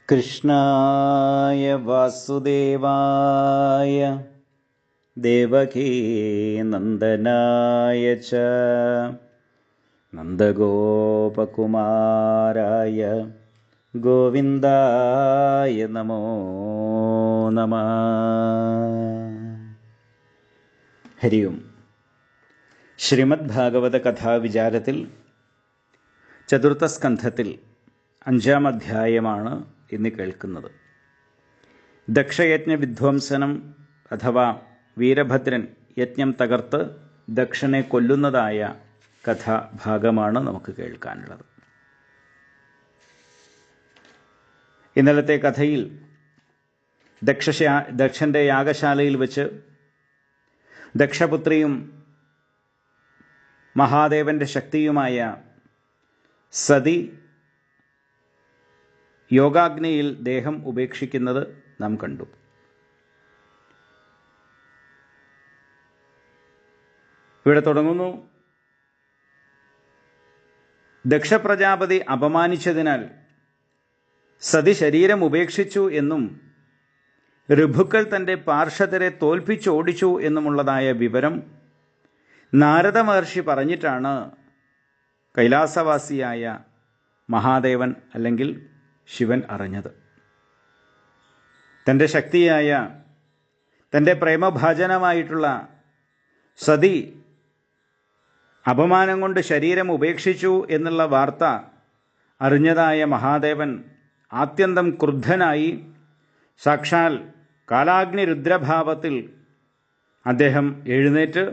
കൃഷ്ണായ വാസുദേവായ ദേവകീനന്ദനായ ച നന്ദഗോപകുമാരായ ഗോവിന്ദായ നമോ നമഃ. ഹരി ഓം. ശ്രീമദ് ഭാഗവത കഥാവിചാരത്തിൽ ചതുർത്ഥ സ്കന്ധത്തിൽ 5-ാം അധ്യായമാണ് ഇന്ന് കേൾക്കുന്നത്. ദക്ഷയജ്ഞ വിധ്വംസനം അഥവാ വീരഭദ്രൻ യജ്ഞം തകർത്ത് ദക്ഷനെ കൊല്ലുന്നതായ കഥാഭാഗമാണ് നമുക്ക് കേൾക്കാനുള്ളത്. ഇന്നലത്തെ കഥയിൽ ദക്ഷൻ്റെ യാഗശാലയിൽ വെച്ച് ദക്ഷപുത്രിയും മഹാദേവൻ്റെ ശക്തിയുമായ സതി യോഗാഗ്നിയിൽ ദേഹം ഉപേക്ഷിക്കുന്നത് നാം കണ്ടു. ഇവിടെ തുടങ്ങുന്നു. ദക്ഷപ്രജാപതി അപമാനിച്ചതിനാൽ സതി ശരീരം ഉപേക്ഷിച്ചു എന്നും ഋഭുക്കൾ തൻ്റെ പാർഷദരെ തോൽപ്പിച്ചോടിച്ചു എന്നുമുള്ളതായ വിവരം നാരദ മഹർഷി പറഞ്ഞിട്ടാണ് കൈലാസവാസിയായ മഹാദേവൻ അല്ലെങ്കിൽ ശിവൻ അറിഞ്ഞത്. തൻ്റെ ശക്തിയായ തൻ്റെ പ്രേമഭാജനമായിട്ടുള്ള സതി അപമാനം കൊണ്ട് ശരീരം ഉപേക്ഷിച്ചു എന്നുള്ള വാർത്ത അറിഞ്ഞതായ മഹാദേവൻ ആത്യന്തം ക്രുദ്ധനായി സാക്ഷാൽ കാലാഗ്നി രുദ്രഭാവത്തിൽ അദ്ദേഹം എഴുന്നേറ്റ്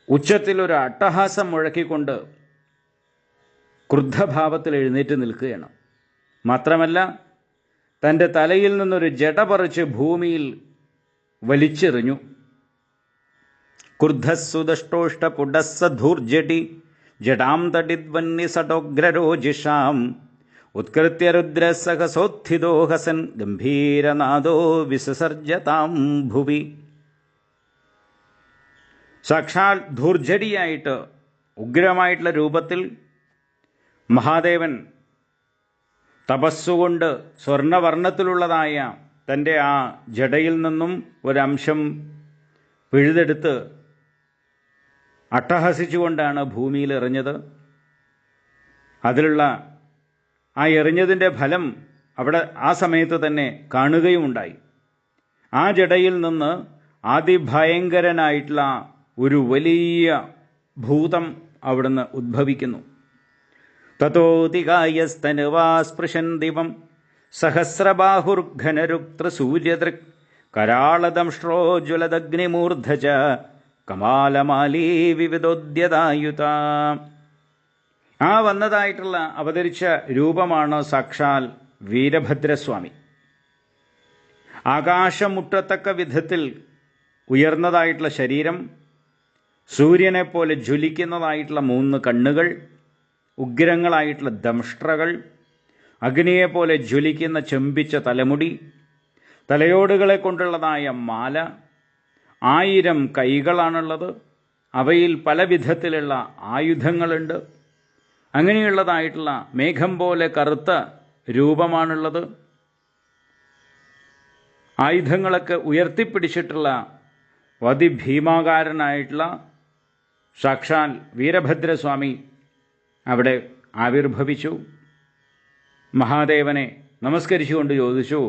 ഉച്ചത്തിലൊരു അട്ടഹാസം മുഴക്കിക്കൊണ്ട് ക്രുദ്ധഭാവത്തിൽ എഴുന്നേറ്റ് നിൽക്കുകയാണ്. മാത്രമല്ല തൻ്റെ തലയിൽ നിന്നൊരു ജട പറിച്ച് ഭൂമിയിൽ വലിച്ചെറിഞ്ഞു. ക്രുദ്ധസ്സുദഷ്ടോഷ്ടപുടസ്സധൂർജടി ജടാം തടിദ്വന്നി സടോഗ്രരോജിഷാം ഉത്കൃത്യ രുദ്രസഹസോത്ഥിതോ ഹസൻ ഗംഭീരനാദോ വിസസർജതാം ഭുവി. സാക്ഷാൽ ധൂർജടിയായിട്ട് ഉഗ്രമായിട്ടുള്ള രൂപത്തിൽ മഹാദേവൻ തപസ്സുകൊണ്ട് സ്വർണവർണ്ണത്തിലുള്ളതായ തൻ്റെ ആ ജടയിൽ നിന്നും ഒരംശം പിഴുതെടുത്ത് അട്ടഹസിച്ചുകൊണ്ടാണ് ഭൂമിയിൽ എറിഞ്ഞത്. അതിലുള്ള ആ എറിഞ്ഞതിൻ്റെ ഫലം അവിടെ ആ സമയത്ത് തന്നെ കാണുകയുമുണ്ടായി. ആ ജടയിൽ നിന്ന് അതിഭയങ്കരനായിട്ടുള്ള ഒരു വലിയ ഭൂതം അവിടുന്ന് ഉദ്ഭവിക്കുന്നു. തതോതികായസ്തനുവാ സ്പൃശൻ ദിവം സഹസ്രബാഹുർഘനരുക്തസൂര്യദൃക് കരാളദംഷ്ട്രോജ്വലദഗ്നിമൂർധച കമാലമാലീ വിവിധോദ്യതായുത. ആ വന്നതായിട്ടുള്ള അവതരിച്ച രൂപമാണ് സാക്ഷാൽ വീരഭദ്രസ്വാമി. ആകാശം മുട്ടത്തക്ക വിധത്തിൽ ഉയർന്നതായിട്ടുള്ള ശരീരം, സൂര്യനെപ്പോലെ ജ്വലിക്കുന്നതായിട്ടുള്ള 3 കണ്ണുകൾ, ഉഗ്രങ്ങളായിട്ടുള്ള ദംഷ്ട്രകൾ, അഗ്നിയെപ്പോലെ ജ്വലിക്കുന്ന ചെമ്പിച്ച തലമുടി, തലയോടുകളെ കൊണ്ടുള്ളതായ മാല, 1000 കൈകളാണുള്ളത്. അവയിൽ പല വിധത്തിലുള്ള ആയുധങ്ങളുണ്ട്. അങ്ങനെയുള്ളതായിട്ടുള്ള മേഘം പോലെ കറുത്ത രൂപമാണുള്ളത്. ആയുധങ്ങളൊക്കെ ഉയർത്തിപ്പിടിച്ചിട്ടുള്ള അതിഭീമാകാരനായിട്ടുള്ള സാക്ഷാൽ വീരഭദ്രസ്വാമി അവിടെ ആവിർഭവിച്ചു. മഹാദേവനെ നമസ്കരിച്ചുകൊണ്ട് ചോദിച്ചു,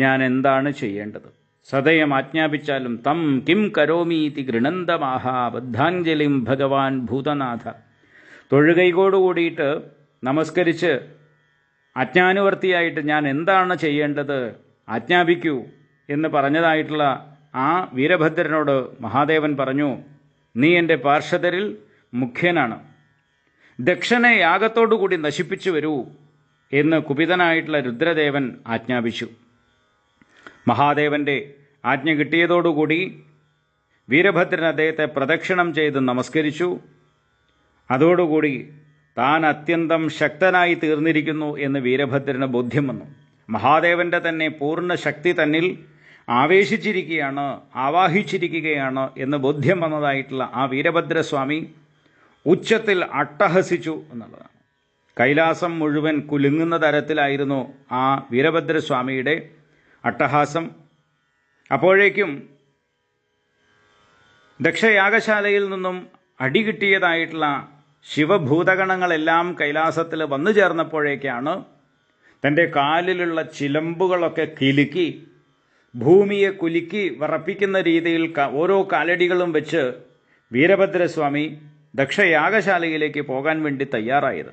ഞാൻ എന്താണ് ചെയ്യേണ്ടത്? സദയം ആജ്ഞാപിച്ചാലും തം കിം കരോമീതി ഗൃണന്തമാഹ ബദ്ധാഞ്ജലിം ഭഗവാൻ ഭൂതനാഥ. തൊഴുകൈകോടുകൂടിയിട്ട് നമസ്കരിച്ച് ആജ്ഞാനുവർത്തിയായിട്ട് ഞാൻ എന്താണ് ചെയ്യേണ്ടത്, ആജ്ഞാപിക്കൂ എന്ന് പറഞ്ഞതായിട്ടുള്ള ആ വീരഭദ്രനോട് മഹാദേവൻ പറഞ്ഞു, നീ എൻ്റെ പാർഷദരിൽ മുഖ്യനാണ്. ദക്ഷനെ യാഗത്തോടുകൂടി നശിപ്പിച്ചു വരൂ എന്ന് കുപിതനായിട്ടുള്ള രുദ്രദേവൻ ആജ്ഞാപിച്ചു. മഹാദേവൻ്റെ ആജ്ഞ കിട്ടിയതോടുകൂടി വീരഭദ്രൻ അദ്ദേഹത്തെ പ്രദക്ഷിണം ചെയ്ത് നമസ്കരിച്ചു. അതോടുകൂടി താൻ അത്യന്തം ശക്തനായി തീർന്നിരിക്കുന്നു എന്ന് വീരഭദ്രന് ബോധ്യം വന്നു. മഹാദേവൻ്റെ തന്നെ പൂർണ്ണ ശക്തി തന്നിൽ ആവേശിച്ചിരിക്കുകയാണ്, ആവാഹിച്ചിരിക്കുകയാണ് എന്ന് ബോധ്യം വന്നതായിട്ടുള്ള ആ വീരഭദ്രസ്വാമി ഉച്ചത്തിൽ അട്ടഹസിച്ചു എന്നുള്ളതാണ്. കൈലാസം മുഴുവൻ കുലുങ്ങുന്ന തരത്തിലായിരുന്നു ആ വീരഭദ്രസ്വാമിയുടെ അട്ടഹാസം. അപ്പോഴേക്കും ദക്ഷയാഗശാലയിൽ നിന്നും അടികിട്ടിയതായിട്ടുള്ള ശിവഭൂതഗണങ്ങളെല്ലാം കൈലാസത്തിൽ വന്നു ചേർന്നപ്പോഴേക്കാണ് തൻ്റെ കാലിലുള്ള ചിലമ്പുകളൊക്കെ കിലുക്കി ഭൂമിയെ കുലുക്കി വിറപ്പിക്കുന്ന രീതിയിൽ ഓരോ കാലടികളും വെച്ച് വീരഭദ്രസ്വാമി ദക്ഷയാഗശാലയിലേക്ക് പോകാൻ വേണ്ടി തയ്യാറായത്.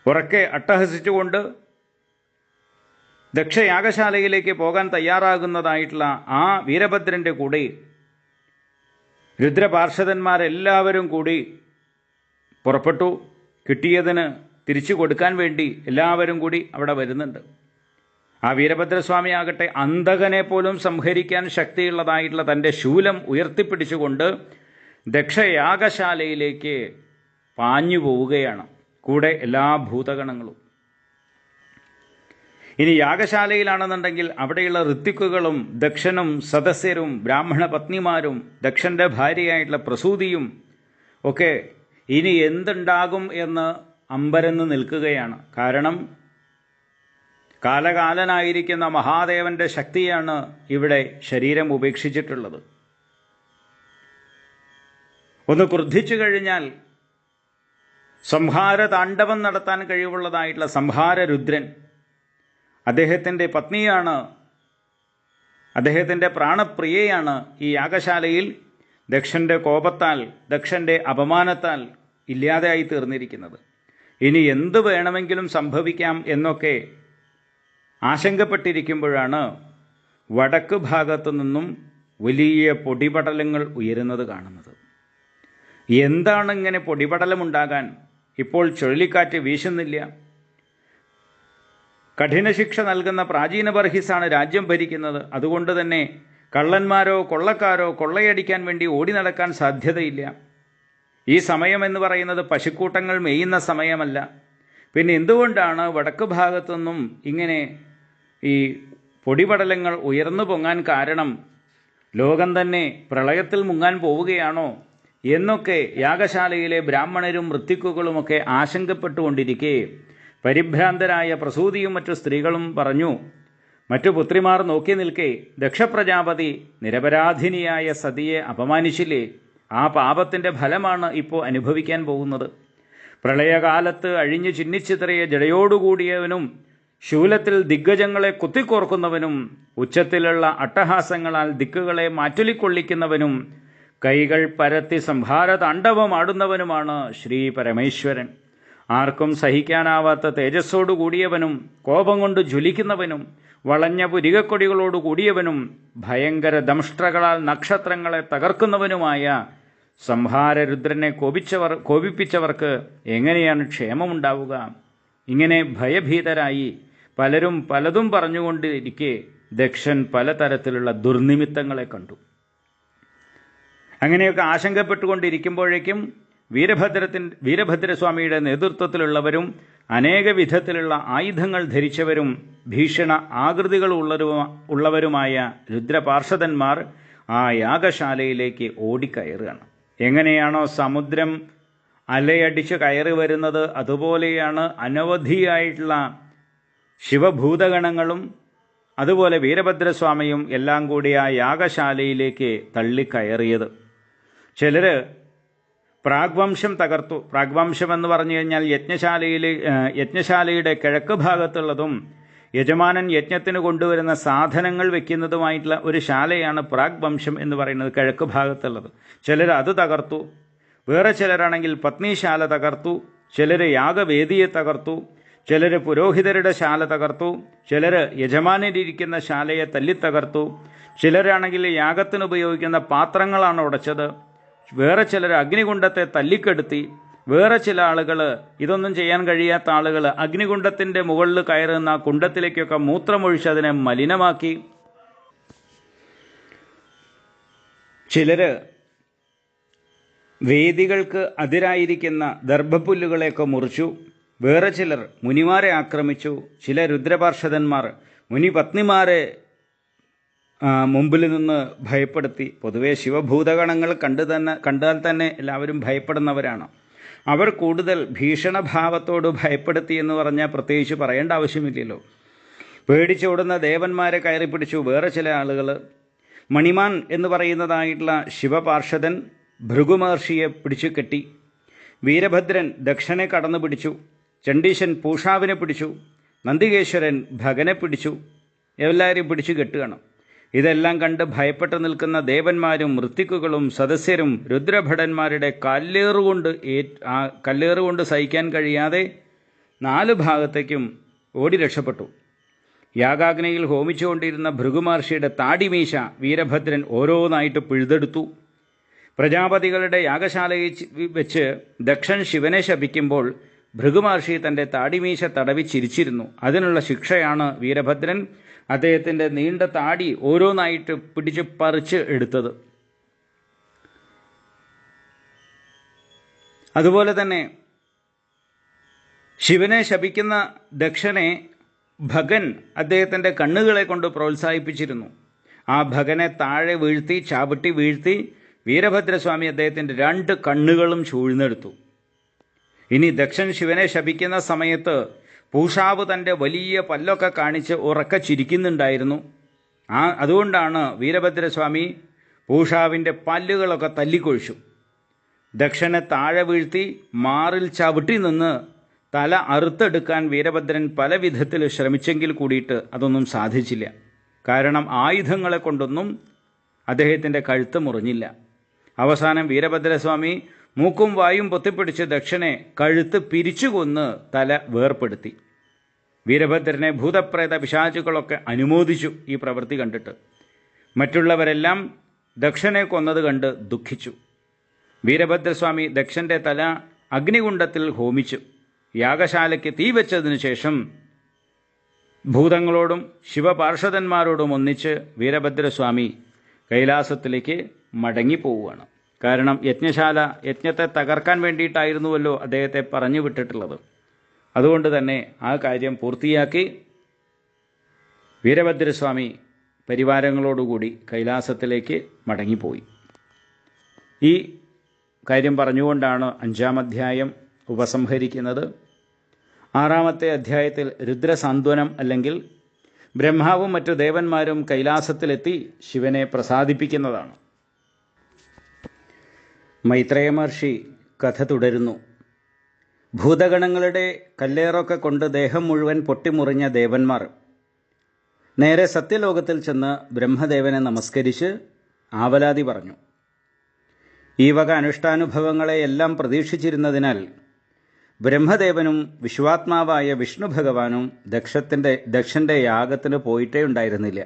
ഉറക്കെ അട്ടഹസിച്ചുകൊണ്ട് ദക്ഷയാഗശാലയിലേക്ക് പോകാൻ തയ്യാറാകുന്നതായിട്ടുള്ള ആ വീരഭദ്രൻ്റെ കൂടെ രുദ്രപാർഷദന്മാരെല്ലാവരും കൂടി പുറപ്പെട്ടു. കിട്ടിയതിന് തിരിച്ചു കൊടുക്കാൻ വേണ്ടി എല്ലാവരും കൂടി അവിടെ വരുന്നുണ്ട്. ആ വീരഭദ്രസ്വാമി ആകട്ടെ അന്തകനെ പോലും സംഹരിക്കാൻ ശക്തിയുള്ളതായിട്ടുള്ള തൻ്റെ ശൂലം ഉയർത്തിപ്പിടിച്ചുകൊണ്ട് ദക്ഷയാഗശാലയിലേക്ക് പാഞ്ഞു പോവുകയാണ്, കൂടെ എല്ലാ ഭൂതഗണങ്ങളും. ഇനി യാഗശാലയിലാണെന്നുണ്ടെങ്കിൽ അവിടെയുള്ള ഋത്വിക്കുകളും ദക്ഷനും സദസ്യരും ബ്രാഹ്മണ പത്നിമാരും ദക്ഷൻ്റെ ഭാര്യയായിട്ടുള്ള പ്രസൂതിയും ഒക്കെ ഇനി എന്തുണ്ടാകും എന്ന് അമ്പരന്ന് നിൽക്കുകയാണ്. കാരണം കാലകാലനായിരിക്കുന്ന മഹാദേവന്റെ ശക്തിയാണ് ഇവിടെ ശരീരം ഉപേക്ഷിച്ചിട്ടുള്ളത്. ഒന്ന് ക്രുദ്ധിച്ചു കഴിഞ്ഞാൽ സംഹാര താണ്ഡവം നടത്താൻ കഴിവുള്ളതായിട്ടുള്ള സംഹാരരുദ്രൻ അദ്ദേഹത്തിൻ്റെ പത്നിയാണ്, അദ്ദേഹത്തിൻ്റെ പ്രാണപ്രിയയാണ് ഈ യാഗശാലയിൽ ദക്ഷൻ്റെ കോപത്താൽ, ദക്ഷൻ്റെ അപമാനത്താൽ ഇല്ലാതെയായി തീർന്നിരിക്കുന്നത്. ഇനി എന്ത് വേണമെങ്കിലും സംഭവിക്കാം എന്നൊക്കെ ആശങ്കപ്പെട്ടിരിക്കുമ്പോഴാണ് വടക്ക് ഭാഗത്തു നിന്നും വലിയ പൊടിപടലങ്ങൾ ഉയരുന്നത് കാണുന്നത്. എന്താണ് ഇങ്ങനെ പൊടിപടലമുണ്ടാകാൻ? ഇപ്പോൾ ചുഴലിക്കാറ്റ് വീശുന്നില്ല. കഠിനശിക്ഷ നൽകുന്ന പ്രാചീന ബർഹിസാണ് രാജ്യം ഭരിക്കുന്നത്. അതുകൊണ്ട് തന്നെ കള്ളന്മാരോ കൊള്ളക്കാരോ കൊള്ളയടിക്കാൻ വേണ്ടി ഓടി നടക്കാൻ സാധ്യതയില്ല. ഈ സമയം എന്ന് പറയുന്നത് പശുക്കൂട്ടങ്ങൾ മേയുന്ന സമയമല്ല. പിന്നെ എന്തുകൊണ്ടാണ് വടക്ക് ഭാഗത്തു നിന്നും ഇങ്ങനെ ഈ പൊടിപടലങ്ങൾ ഉയർന്നു പൊങ്ങാൻ കാരണം? ലോകം തന്നെ പ്രളയത്തിൽ മുങ്ങാൻ പോവുകയാണോ എന്നൊക്കെ യാഗശാലയിലെ ബ്രാഹ്മണരും ഋത്വിക്കുകളുമൊക്കെ ആശങ്കപ്പെട്ടുകൊണ്ടിരിക്കെ പരിഭ്രാന്തരായ പ്രസൂതിയും മറ്റു സ്ത്രീകളും പറഞ്ഞു. മറ്റു പുത്രിമാർ നോക്കി നിൽക്കെ ദക്ഷപ്രജാപതി നിരപരാധിനിയായ സതിയെ അപമാനിച്ചില്ലേ? ആ പാപത്തിൻ്റെ ഫലമാണ് ഇപ്പോൾ അനുഭവിക്കാൻ പോകുന്നത്. പ്രളയകാലത്ത് അഴിഞ്ഞു ചിന്നിച്ചിതറിയ ജടയോടുകൂടിയവനും ശൂലത്തിൽ ദിഗ്ഗജങ്ങളെ കുത്തിക്കോർക്കുന്നവനും ഉച്ചത്തിലുള്ള അട്ടഹാസങ്ങളാൽ ദിക്കുകളെ മാറ്റൊലിക്കൊള്ളിക്കുന്നവനും കൈകൾ പരത്തി സംഹാര താണ്ഡവമാടുന്നവനുമാണ് ശ്രീ പരമേശ്വരൻ. ആർക്കും സഹിക്കാനാവാത്ത തേജസ്സോടു കൂടിയവനും കോപം കൊണ്ട് ജ്വലിക്കുന്നവനും വളഞ്ഞ പുരികക്കൊടികളോട് കൂടിയവനും ഭയങ്കര ദംഷ്ട്രകളാൽ നക്ഷത്രങ്ങളെ തകർക്കുന്നവനുമായ സംഹാരരുദ്രനെ കോപിപ്പിച്ചവർക്ക് എങ്ങനെയാണ് ക്ഷേമമുണ്ടാവുക? ഇങ്ങനെ ഭയഭീതരായി പലരും പലതും പറഞ്ഞുകൊണ്ടിരിക്കെ ദക്ഷൻ പലതരത്തിലുള്ള ദുർനിമിത്തങ്ങളെ കണ്ടു. അങ്ങനെയൊക്കെ ആശങ്കപ്പെട്ടുകൊണ്ടിരിക്കുമ്പോഴേക്കും വീരഭദ്രസ്വാമിയുടെ നേതൃത്വത്തിലുള്ളവരും അനേക വിധത്തിലുള്ള ആയുധങ്ങൾ ധരിച്ചവരും ഭീഷണ ആകൃതികൾ ഉള്ളവരുമായ രുദ്രപാർഷദന്മാർ ആ യാഗശാലയിലേക്ക് ഓടിക്കയറുകയാണ്. എങ്ങനെയാണോ സമുദ്രം അലയടിച്ച് കയറി വരുന്നത് അതുപോലെയാണ് അനവധിയായിട്ടുള്ള ശിവഭൂതഗണങ്ങളും അതുപോലെ വീരഭദ്രസ്വാമിയും എല്ലാം കൂടി ആ യാഗശാലയിലേക്ക് തള്ളിക്കയറിയത്. ചിലർ പ്രാഗ്വംശം തകർത്തു. പ്രാഗ്വംശം എന്ന് പറഞ്ഞു കഴിഞ്ഞാൽ യജ്ഞശാലയുടെ കിഴക്ക് ഭാഗത്തുള്ളതും യജമാനൻ യജ്ഞത്തിന് കൊണ്ടുവരുന്ന സാധനങ്ങൾ വെക്കുന്നതുമായിട്ടുള്ള ഒരു ശാലയാണ് പ്രാഗ്വംശം എന്ന് പറയുന്നത്, കിഴക്ക് ഭാഗത്തുള്ളത്. ചിലർ അത് തകർത്തു. വേറെ ചിലരാണെങ്കിൽ പത്നിശാല തകർത്തു. ചിലർ യാഗവേദിയെ തകർത്തു. ചിലർ പുരോഹിതരുടെ ശാല തകർത്തു. ചിലർ യജമാനരിയ്ക്കുന്ന ശാലയെ തല്ലിത്തകർത്തു. ചിലരാണെങ്കിൽ യാഗത്തിന് ഉപയോഗിക്കുന്ന പാത്രങ്ങളാണ് ഉടച്ചത്. വേറെ ചിലർ അഗ്നികുണ്ഡത്തെ തല്ലിക്കെടുത്തി. വേറെ ചില ആളുകൾ, ഇതൊന്നും ചെയ്യാൻ കഴിയാത്ത ആളുകൾ, അഗ്നികുണ്ഡത്തിൻ്റെ മുകളിൽ കയറുന്ന കുണ്ഡത്തിലേക്കൊക്കെ മൂത്രമൊഴിച്ച് അതിനെ മലിനമാക്കി. ചിലർ വേദികൾക്ക് അതിരായിരിക്കുന്ന ദർഭപ്പുല്ലുകളെയൊക്കെ മുറിച്ചു. വേറെ ചിലർ മുനിമാരെ ആക്രമിച്ചു. ചില രുദ്രപാർഷദന്മാർ മുനിപത്നിമാരെ മുമ്പിൽ നിന്ന് ഭയപ്പെടുത്തി. പൊതുവെ ശിവഭൂതഗണങ്ങൾ കണ്ടാൽ തന്നെ എല്ലാവരും ഭയപ്പെടുന്നവരാണ്. അവർ കൂടുതൽ ഭീഷണഭാവത്തോട് ഭയപ്പെടുത്തി എന്ന് പറഞ്ഞാൽ പ്രത്യേകിച്ച് പറയേണ്ട ആവശ്യമില്ലല്ലോ. പേടിച്ചോടുന്ന ദേവന്മാരെ കയറി പിടിച്ചു. വേറെ ചില ആളുകൾ മണിമാൻ എന്ന് പറയുന്നതായിട്ടുള്ള ശിവപാർഷദൻ ഭൃഗുമഹർഷിയെ പിടിച്ചു കെട്ടി. വീരഭദ്രൻ ദക്ഷനെ കടന്നു പിടിച്ചു. ചണ്ഡീശൻ പൂഷാവിനെ പിടിച്ചു. നന്ദികേശ്വരൻ ഭഗനെ പിടിച്ചു. എല്ലാവരെയും പിടിച്ചു കെട്ടുകയാണ്. ഇതെല്ലാം കണ്ട് ഭയപ്പെട്ടു നിൽക്കുന്ന ദേവന്മാരും ഋത്തിക്കുകളും സദസ്യരും രുദ്രഭടന്മാരുടെ കല്ലേറുകൊണ്ട് സഹിക്കാൻ കഴിയാതെ 4 ഭാഗത്തേക്കും ഓടി രക്ഷപ്പെട്ടു. യാഗാഗ്നിയിൽ ഹോമിച്ചുകൊണ്ടിരുന്ന ഭൃഗുമഹർഷിയുടെ താടിമീശ വീരഭദ്രൻ ഓരോന്നായിട്ട് പിഴുതെടുത്തു. പ്രജാപതികളുടെ യാഗശാലയിൽ വെച്ച് ദക്ഷൻ ശിവനെ ശപിക്കുമ്പോൾ ഭൃഗുമഹർഷി തൻ്റെ താടിമീശ തടവി ചിരിച്ചിരുന്നു. അതിനുള്ള ശിക്ഷയാണ് വീരഭദ്രൻ അദ്ദേഹത്തിൻ്റെ നീണ്ട താടി ഓരോന്നായിട്ട് പിടിച്ച് പറിച്ച് എടുത്തത്. അതുപോലെ തന്നെ ശിവനെ ശപിക്കുന്ന ദക്ഷനെ ഭഗൻ അദ്ദേഹത്തിൻ്റെ കണ്ണുകളെ കൊണ്ട് പ്രോത്സാഹിപ്പിച്ചിരുന്നു. ആ ഭഗനെ താഴെ വീഴ്ത്തി, ചാവിട്ടി വീഴ്ത്തി വീരഭദ്രസ്വാമി അദ്ദേഹത്തിൻ്റെ 2 കണ്ണുകളും ചൂഴ്ന്നെടുത്തു. ഇനി ദക്ഷൻ ശിവനെ ശപിക്കുന്ന സമയത്ത് പൂഷാവ് തൻ്റെ വലിയ പല്ലൊക്കെ കാണിച്ച് ഉറക്കെ ചിരിക്കുന്നുണ്ടായിരുന്നു. അതുകൊണ്ടാണ് വീരഭദ്രസ്വാമി പൂഷാവിൻ്റെ പല്ലുകളൊക്കെ തല്ലിക്കൊഴിച്ചു. ദക്ഷനെ താഴെ വീഴ്ത്തി മാറിൽ ചവിട്ടി നിന്ന് തല അറുത്തെടുക്കാൻ വീരഭദ്രൻ പല വിധത്തിൽ ശ്രമിച്ചെങ്കിൽ കൂടിയിട്ട് അതൊന്നും സാധിച്ചില്ല. കാരണം ആയുധങ്ങളെ കൊണ്ടൊന്നും അദ്ദേഹത്തിൻ്റെ കഴുത്ത് മുറിഞ്ഞില്ല. അവസാനം വീരഭദ്രസ്വാമി മൂക്കും വായും പൊത്തിപ്പിടിച്ച് ദക്ഷനെ കഴുത്ത് പിരിച്ചു കൊന്ന് തല വേർപ്പെടുത്തി. വീരഭദ്രനെ ഭൂതപ്രേത പിശാചുക്കളൊക്കെ അനുമോദിച്ചു ഈ പ്രവൃത്തി കണ്ടിട്ട്. മറ്റുള്ളവരെല്ലാം ദക്ഷനെ കൊന്നത് കണ്ട് ദുഃഖിച്ചു. വീരഭദ്രസ്വാമി ദക്ഷൻ്റെ തല അഗ്നികുണ്ഡത്തിൽ ഹോമിച്ചു. യാഗശാലയ്ക്ക് തീ വെച്ചതിനു ശേഷം ഭൂതങ്ങളോടും ശിവപാർഷദന്മാരോടും ഒന്നിച്ച് വീരഭദ്രസ്വാമി കൈലാസത്തിലേക്ക് മടങ്ങിപ്പോവുകയാണ്. കാരണം യജ്ഞത്തെ തകർക്കാൻ വേണ്ടിയിട്ടായിരുന്നുവല്ലോ അദ്ദേഹത്തെ പറഞ്ഞു വിട്ടിട്ടുള്ളത്. അതുകൊണ്ട് തന്നെ ആ കാര്യം പൂർത്തിയാക്കി വീരഭദ്രസ്വാമി പരിവാരങ്ങളോടുകൂടി കൈലാസത്തിലേക്ക് മടങ്ങിപ്പോയി. ഈ കാര്യം പറഞ്ഞുകൊണ്ടാണ് 5-ാം അധ്യായം ഉപസംഹരിക്കുന്നത്. 6-ാമത്തെ അധ്യായത്തിൽ രുദ്രസാന്ത്വനം അല്ലെങ്കിൽ ബ്രഹ്മാവും മറ്റു ദേവന്മാരും കൈലാസത്തിലെത്തി ശിവനെ പ്രസാദിപ്പിക്കുന്നതാണ്. മൈത്രേയ മഹർഷി കഥ തുടരുന്നു. ഭൂതഗണങ്ങളുടെ കല്ലേറൊക്കെ കൊണ്ട് ദേഹം മുഴുവൻ പൊട്ടിമുറിഞ്ഞ ദേവന്മാർ നേരെ സത്യലോകത്തിൽ ചെന്ന് ബ്രഹ്മദേവനെ നമസ്കരിച്ച് ആവലാതി പറഞ്ഞു. ഈ വക അനുഷ്ഠാനുഭവങ്ങളെയെല്ലാം പ്രതീക്ഷിച്ചിരുന്നതിനാൽ ബ്രഹ്മദേവനും വിശ്വാത്മാവായ വിഷ്ണു ഭഗവാനും ദക്ഷൻ്റെ യാഗത്തിന് പോയിട്ടേ ഉണ്ടായിരുന്നില്ല.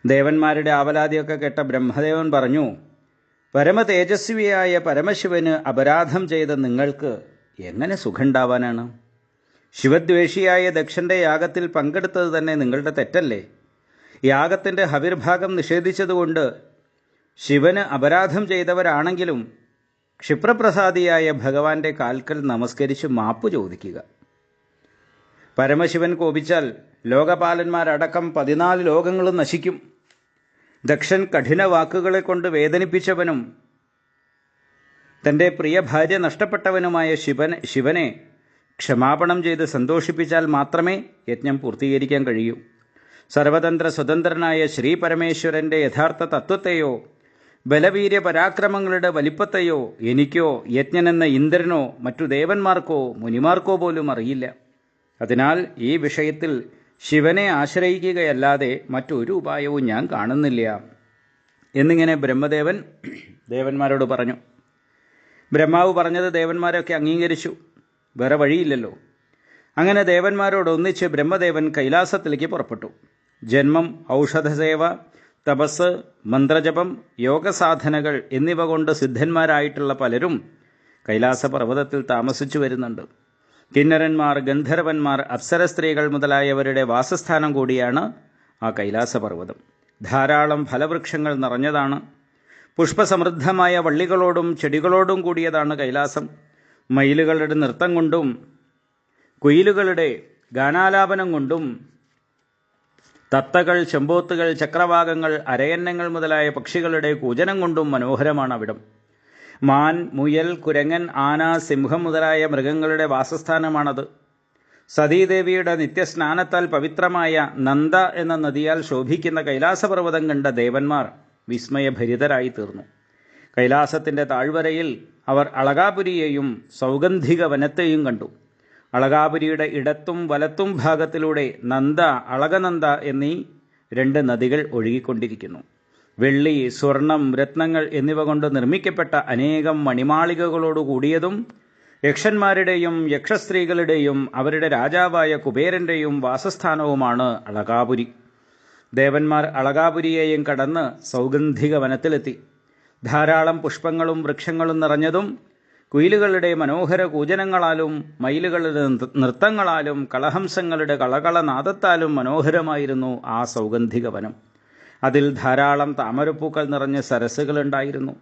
ദേവന്മാരുടെ ആവലാതിയൊക്കെ കേട്ട ബ്രഹ്മദേവൻ പറഞ്ഞു, പരമതേജസ്വിയായ പരമശിവന് അപരാധം ചെയ്ത നിങ്ങൾക്ക് എങ്ങനെ സുഖമുണ്ടാവാനാണ്? ശിവദ്വേഷിയായ ദക്ഷൻ്റെ യാഗത്തിൽ പങ്കെടുത്തത് തന്നെ നിങ്ങളുടെ തെറ്റല്ലേ? യാഗത്തിൻ്റെ ഹവിർഭാഗം നിഷേധിച്ചതുകൊണ്ട് ശിവന് അപരാധം ചെയ്തവരാണെങ്കിലും ക്ഷിപ്രപ്രസാദിയായ ഭഗവാന്റെ കാൽക്കൽ നമസ്കരിച്ച് മാപ്പ് ചോദിക്കുക. പരമശിവൻ കോപിച്ചാൽ ലോകപാലന്മാരടക്കം 14 ലോകങ്ങളും നശിക്കും. ദക്ഷൻ കഠിന വാക്കുകളെ കൊണ്ട് വേദനിപ്പിച്ചവനും തൻ്റെ പ്രിയ ഭാര്യ നഷ്ടപ്പെട്ടവനുമായ ശിവനെ ക്ഷമാപണം ചെയ്ത് സന്തോഷിപ്പിച്ചാൽ മാത്രമേ യജ്ഞം പൂർത്തീകരിക്കാൻ കഴിയൂ. സർവതന്ത്ര സ്വതന്ത്രനായ ശ്രീ പരമേശ്വരൻ്റെ യഥാർത്ഥ തത്വത്തെയോ ബലവീര്യ പരാക്രമങ്ങളുടെ വലിപ്പത്തെയോ എനിക്കോ യജ്ഞനെന്ന ഇന്ദ്രനോ മറ്റു ദേവന്മാർക്കോ മുനിമാർക്കോ പോലും അറിയില്ല. അതിനാൽ ഈ വിഷയത്തിൽ ശിവനെ ആശ്രയിക്കുകയല്ലാതെ മറ്റൊരു ഉപായവും ഞാൻ കാണുന്നില്ല എന്നിങ്ങനെ ബ്രഹ്മദേവൻ ദേവന്മാരോട് പറഞ്ഞു. ബ്രഹ്മാവ് പറഞ്ഞത് ദേവന്മാരൊക്കെ അംഗീകരിച്ചു. വേറെ വഴിയില്ലല്ലോ. അങ്ങനെ ദേവന്മാരോടൊന്നിച്ച് ബ്രഹ്മദേവൻ കൈലാസത്തിലേക്ക് പുറപ്പെട്ടു. ജന്മം, ഔഷധസേവ, തപസ്, മന്ത്രജപം, യോഗസാധനകൾ എന്നിവ കൊണ്ട് സിദ്ധന്മാരായിട്ടുള്ള പലരും കൈലാസപർവ്വതത്തിൽ താമസിച്ചു വരുന്നുണ്ട്. കിന്നരന്മാർ, ഗന്ധർവന്മാർ, അപ്സര സ്ത്രീകൾ മുതലായവരുടെ വാസസ്ഥാനം കൂടിയാണ് ആ കൈലാസപർവ്വതം. ധാരാളം ഫലവൃക്ഷങ്ങൾ നിറഞ്ഞതാണ്. പുഷ്പസമൃദ്ധമായ വള്ളികളോടും ചെടികളോടും കൂടിയതാണ് കൈലാസം. മയിലുകളുടെ നൃത്തം കൊണ്ടും കുയിലുകളുടെ ഗാനാലാപനം കൊണ്ടും തത്തകൾ, ചെമ്പോത്തുകൾ, ചക്രവാകങ്ങൾ, അരയന്നങ്ങൾ മുതലായ പക്ഷികളുടെ കൂജനം കൊണ്ടും മനോഹരമാണ് അവിടം. മാൻ, മുയൽ, കുരങ്ങൻ, ആന, സിംഹം മുതലായ മൃഗങ്ങളുടെ വാസസ്ഥാനമാണത്. സതീദേവിയുടെ നിത്യസ്നാനത്താൽ പവിത്രമായ നന്ദ എന്ന നദിയാൽ ശോഭിക്കുന്ന കൈലാസപർവ്വതം കണ്ട ദേവന്മാർ വിസ്മയഭരിതരായി തീർന്നു. കൈലാസത്തിൻ്റെ താഴ്വരയിൽ അവർ അളകാപുരിയെയും സൗഗന്ധിക വനത്തെയും കണ്ടു. അളകാപുരിയുടെ ഇടത്തും വലത്തും ഭാഗത്തിലൂടെ നന്ദ, അളകനന്ദ എന്നീ 2 നദികൾ ഒഴുകിക്കൊണ്ടിരിക്കുന്നു. വെള്ളി, സ്വർണം, രത്നങ്ങൾ എന്നിവ കൊണ്ട് നിർമ്മിക്കപ്പെട്ട അനേകം മണിമാളികകളോട് കൂടിയതും യക്ഷന്മാരുടെയും യക്ഷസ്ത്രീകളുടെയും അവരുടെ രാജാവായ കുബേരൻ്റെയും വാസസ്ഥാനവുമാണ് അളകാപുരി. ദേവന്മാർ അളകാപുരിയെയും കടന്ന് സൗഗന്ധിക വനത്തിലെത്തി. ധാരാളം പുഷ്പങ്ങളും വൃക്ഷങ്ങളും നിറഞ്ഞതും കുയിലുകളുടെ മനോഹര കൂജനങ്ങളാലും മയിലുകളുടെ നൃത്തങ്ങളാലും കളഹംസങ്ങളുടെ കളകളനാദത്താലും മനോഹരമായിരുന്നു ആ സൗഗന്ധിക വനം. അതിൽ ധാരാളം താമരപ്പൂക്കൾ നിറഞ്ഞ സരസ്സുകളുണ്ടായിരുന്നു.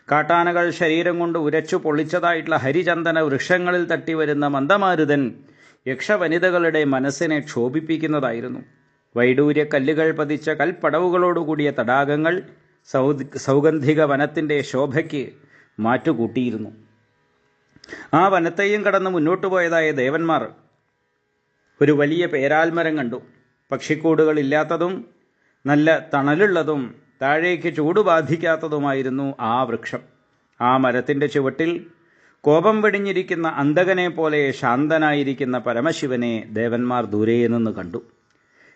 കാട്ടാനകൾ ശരീരം കൊണ്ട് ഉരച്ചു പൊള്ളിച്ചതായിട്ടുള്ള ഹരിചന്ദന വൃക്ഷങ്ങളിൽ തട്ടിവരുന്ന മന്ദമാരുതൻ യക്ഷവനിതകളുടെ മനസ്സിനെ ക്ഷോഭിപ്പിക്കുന്നതായിരുന്നു. വൈഡൂര്യ കല്ലുകൾ പതിച്ച കൽപ്പടവുകളോടുകൂടിയ തടാകങ്ങൾ സൗഗന്ധിക വനത്തിൻ്റെ ശോഭയ്ക്ക് മാറ്റുകൂട്ടിയിരുന്നു. ആ വനത്തെയും കടന്ന് മുന്നോട്ടു പോയതായ ദേവന്മാർ ഒരു വലിയ പേരാൽമരം കണ്ടു. പക്ഷിക്കൂടുകളില്ലാത്തതും നല്ല തണലുള്ളതും താഴേക്ക് ചൂട് ബാധിക്കാത്തതുമായിരുന്നു ആ വൃക്ഷം. ആ മരത്തിൻ്റെ ചുവട്ടിൽ കോപം വെടിഞ്ഞിരിക്കുന്ന അന്തകനെ പോലെ ശാന്തനായിരിക്കുന്ന പരമശിവനെ ദേവന്മാർ ദൂരെ നിന്ന് കണ്ടു.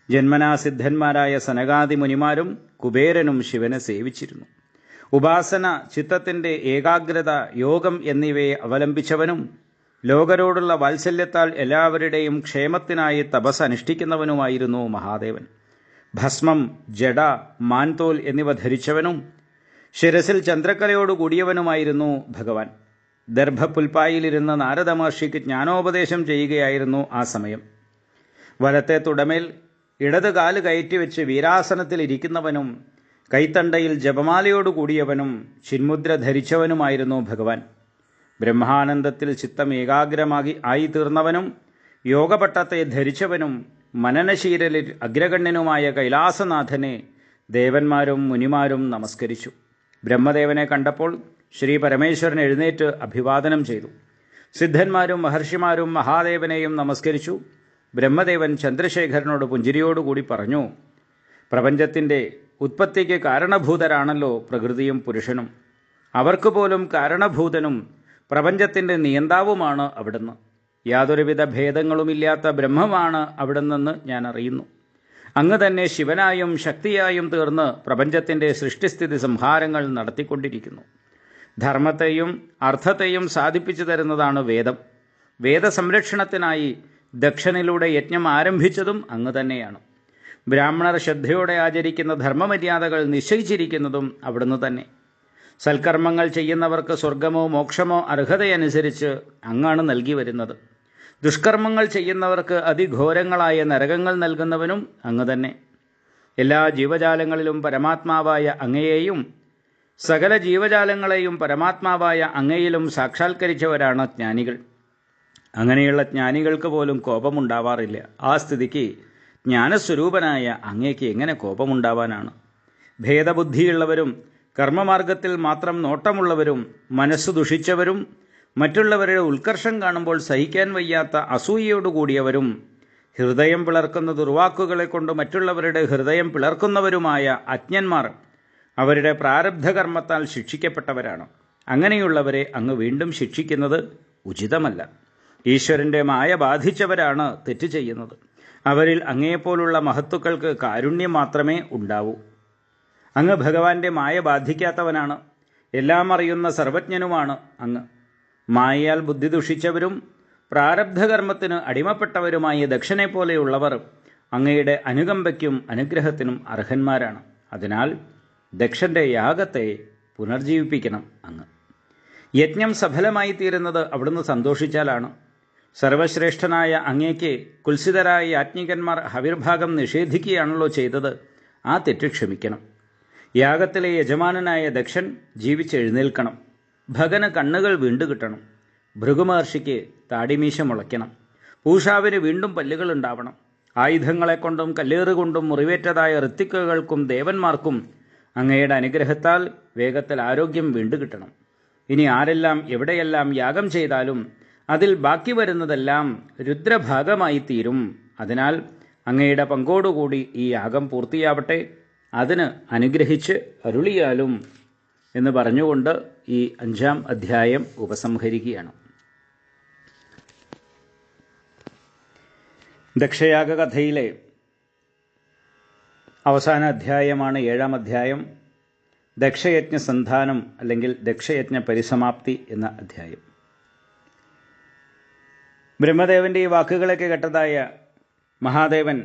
ജന്മനാ സിദ്ധന്മാരായ സനകാദി മുനിമാരും കുബേരനും ശിവനെ സേവിച്ചിരുന്നു. ഉപാസന, ചിത്തത്തിൻ്റെ ഏകാഗ്രത, യോഗം എന്നിവയെ അവലംബിച്ചവനും ലോകരോടുള്ള വാത്സല്യത്താൽ എല്ലാവരുടെയും ക്ഷേമത്തിനായി തപസ് അനുഷ്ഠിക്കുന്നവനുമായിരുന്നു മഹാദേവൻ. ഭസ്മം, ജഡ, മാൻതോൽ എന്നിവ ധരിച്ചവനും ശിരസിൽ ചന്ദ്രക്കലയോടുകൂടിയവനുമായിരുന്നു ഭഗവാൻ. ദർഭപുൽപ്പായിലിരുന്ന് നാരദ മഹർഷിക്ക് ജ്ഞാനോപദേശം ചെയ്യുകയായിരുന്നു ആ സമയം. വലത്തെ തുടമേൽ ഇടത് കാല് കയറ്റിവെച്ച് വീരാസനത്തിൽ ഇരിക്കുന്നവനും കൈത്തണ്ടയിൽ ജപമാലയോടുകൂടിയവനും ചിന്മുദ്ര ധരിച്ചവനുമായിരുന്നു ഭഗവാൻ. ബ്രഹ്മാനന്ദത്തിൽ ചിത്തം ആയി തീർന്നവനും യോഗപട്ടത്തെ ധരിച്ചവനും മനനശീലലിൽ അഗ്രഗണ്യനുമായ കൈലാസനാഥനെ ദേവന്മാരും മുനിമാരും നമസ്കരിച്ചു. ബ്രഹ്മദേവനെ കണ്ടപ്പോൾ ശ്രീ പരമേശ്വരൻ എഴുന്നേറ്റ് അഭിവാദനം ചെയ്തു. സിദ്ധന്മാരും മഹർഷിമാരും മഹാദേവനെയും നമസ്കരിച്ചു. ബ്രഹ്മദേവൻ ചന്ദ്രശേഖരനോട് പുഞ്ചിരിയോടുകൂടി പറഞ്ഞു, പ്രപഞ്ചത്തിൻ്റെ ഉത്പത്തിക്ക് കാരണഭൂതരാണല്ലോ പ്രകൃതിയും പുരുഷനും. അവർക്ക് പോലും കാരണഭൂതനും പ്രപഞ്ചത്തിൻ്റെ നിയന്താവുമാണ് അവിടുന്ന്. യാതൊരുവിധ ഭേദങ്ങളുമില്ലാത്ത ബ്രഹ്മമാണ് അവിടുന്നെന്ന് ഞാൻ അറിയുന്നു. അങ്ങ് തന്നെ ശിവനായും ശക്തിയായും തീർന്ന് പ്രപഞ്ചത്തിൻ്റെ സൃഷ്ടിസ്ഥിതി സംഹാരങ്ങൾ നടത്തിക്കൊണ്ടിരിക്കുന്നു. ധർമ്മത്തെയും അർത്ഥത്തെയും സാധിപ്പിച്ചു തരുന്നതാണ് വേദം. വേദസംരക്ഷണത്തിനായി ദക്ഷനിലൂടെ യജ്ഞം ആരംഭിച്ചതും അങ്ങ് തന്നെയാണ്. ബ്രാഹ്മണർ ശ്രദ്ധയോടെ ആചരിക്കുന്ന ധർമ്മമര്യാദകൾ നിശ്ചയിച്ചിരിക്കുന്നതും അവിടുന്ന് തന്നെ. സൽക്കർമ്മങ്ങൾ ചെയ്യുന്നവർക്ക് സ്വർഗമോ മോക്ഷമോ അർഹതയനുസരിച്ച് അങ്ങാണ് നൽകി വരുന്നത്. ദുഷ്കർമ്മങ്ങൾ ചെയ്യുന്നവർക്ക് അതിഘോരങ്ങളായ നരകങ്ങൾ നൽകുന്നവനും അങ്ങ് തന്നെ. എല്ലാ ജീവജാലങ്ങളിലും പരമാത്മാവായ അങ്ങയെയും സകല ജീവജാലങ്ങളെയും പരമാത്മാവായ അങ്ങയിലും സാക്ഷാത്കരിച്ചവരാണ് ജ്ഞാനികൾ. അങ്ങനെയുള്ള ജ്ഞാനികൾക്ക് പോലും കോപമുണ്ടാവാറില്ല. ആ സ്ഥിതിക്ക് ജ്ഞാനസ്വരൂപനായ അങ്ങേക്ക് എങ്ങനെ കോപമുണ്ടാവാനാണ്? ഭേദബുദ്ധിയുള്ളവരും കർമ്മമാർഗത്തിൽ മാത്രം നോട്ടമുള്ളവരും മനസ്സ് ദുഷിച്ചവരും മറ്റുള്ളവരുടെ ഉത്കർഷം കാണുമ്പോൾ സഹിക്കാൻ വയ്യാത്ത അസൂയയോടുകൂടിയവരും ഹൃദയം പിളർക്കുന്ന ദുർവാക്കുകളെ കൊണ്ട് മറ്റുള്ളവരുടെ ഹൃദയം പിളർക്കുന്നവരുമായ അജ്ഞന്മാർ അവരുടെ പ്രാരബ്ധകർമ്മത്താൽ ശിക്ഷിക്കപ്പെട്ടവരാണ്. അങ്ങനെയുള്ളവരെ അങ്ങ് വീണ്ടും ശിക്ഷിക്കുന്നത് ഉചിതമല്ല. ഈശ്വരൻ്റെ മായ ബാധിച്ചവരാണ് തെറ്റ് ചെയ്യുന്നത്. അവരിൽ അങ്ങയെപ്പോലുള്ള മഹത്തുക്കൾക്ക് കാരുണ്യം മാത്രമേ ഉണ്ടാവൂ. അങ്ങ് ഭഗവാന്റെ മായ ബാധിക്കാത്തവനാണ്. എല്ലാം അറിയുന്ന സർവജ്ഞനുമാണ് അങ്ങ്. മായയാൽ ബുദ്ധി ദുഷിച്ചവരും പ്രാരബ്ധകർമ്മത്തിന് അടിമപ്പെട്ടവരുമായ ദക്ഷനെ പോലെയുള്ളവർ അങ്ങയുടെ അനുകമ്പയ്ക്കും അനുഗ്രഹത്തിനും അർഹന്മാരാണ്. അതിനാൽ ദക്ഷൻ്റെ യാഗത്തെ പുനർജീവിപ്പിക്കണം അങ്ങ്. യജ്ഞം സഫലമായി തീരുന്നത് അവിടുന്ന് സന്തോഷിച്ചാലാണ്. സർവശ്രേഷ്ഠനായ അങ്ങേക്ക് കുൽസിതരായ യാജ്ഞികന്മാർ ഹവിർഭാഗം നിഷേധിക്കുകയാണല്ലോ ചെയ്തത്. ആ തെറ്റ് ക്ഷമിക്കണം. യാഗത്തിലെ യജമാനനായ ദക്ഷൻ ജീവിച്ചെഴുന്നേൽക്കണം. ഭഗന് കണ്ണുകൾ വീണ്ടു കിട്ടണം. ഭൃഗുമഹർഷിക്ക് താടിമീശ മുളയ്ക്കണം. പൂഷാവിന് വീണ്ടും പല്ലുകൾ ഉണ്ടാവണം. ആയുധങ്ങളെക്കൊണ്ടും കല്ലേറുകൊണ്ടും മുറിവേറ്റതായ ഋത്തിക്കുകൾക്കും ദേവന്മാർക്കും അങ്ങയുടെ അനുഗ്രഹത്താൽ വേഗത്തിൽ ആരോഗ്യം വീണ്ടു കിട്ടണം. ഇനി ആരെല്ലാം എവിടെയെല്ലാം യാഗം ചെയ്താലും അതിൽ ബാക്കി വരുന്നതെല്ലാം രുദ്രഭാഗമായി തീരും. അതിനാൽ അങ്ങയുടെ പങ്കോടുകൂടി ഈ യാഗം പൂർത്തിയാവട്ടെ, അതിന് അനുഗ്രഹിച്ച് അരുളിയാലും എന്ന് പറഞ്ഞുകൊണ്ട് ഈ 5-ാം അധ്യായം ഉപസംഹരിക്കുകയാണ്. ദക്ഷയാഗ കഥയിലെ അവസാന അധ്യായമാണ് 7-ാം അധ്യായം, ദക്ഷയജ്ഞ സന്ധാനം അല്ലെങ്കിൽ ദക്ഷയജ്ഞ പരിസമാപ്തി എന്ന അധ്യായം. ബ്രഹ്മദേവന്റെ ഈ വാക്കുകളൊക്കെ കേട്ടതായ മഹാദേവൻ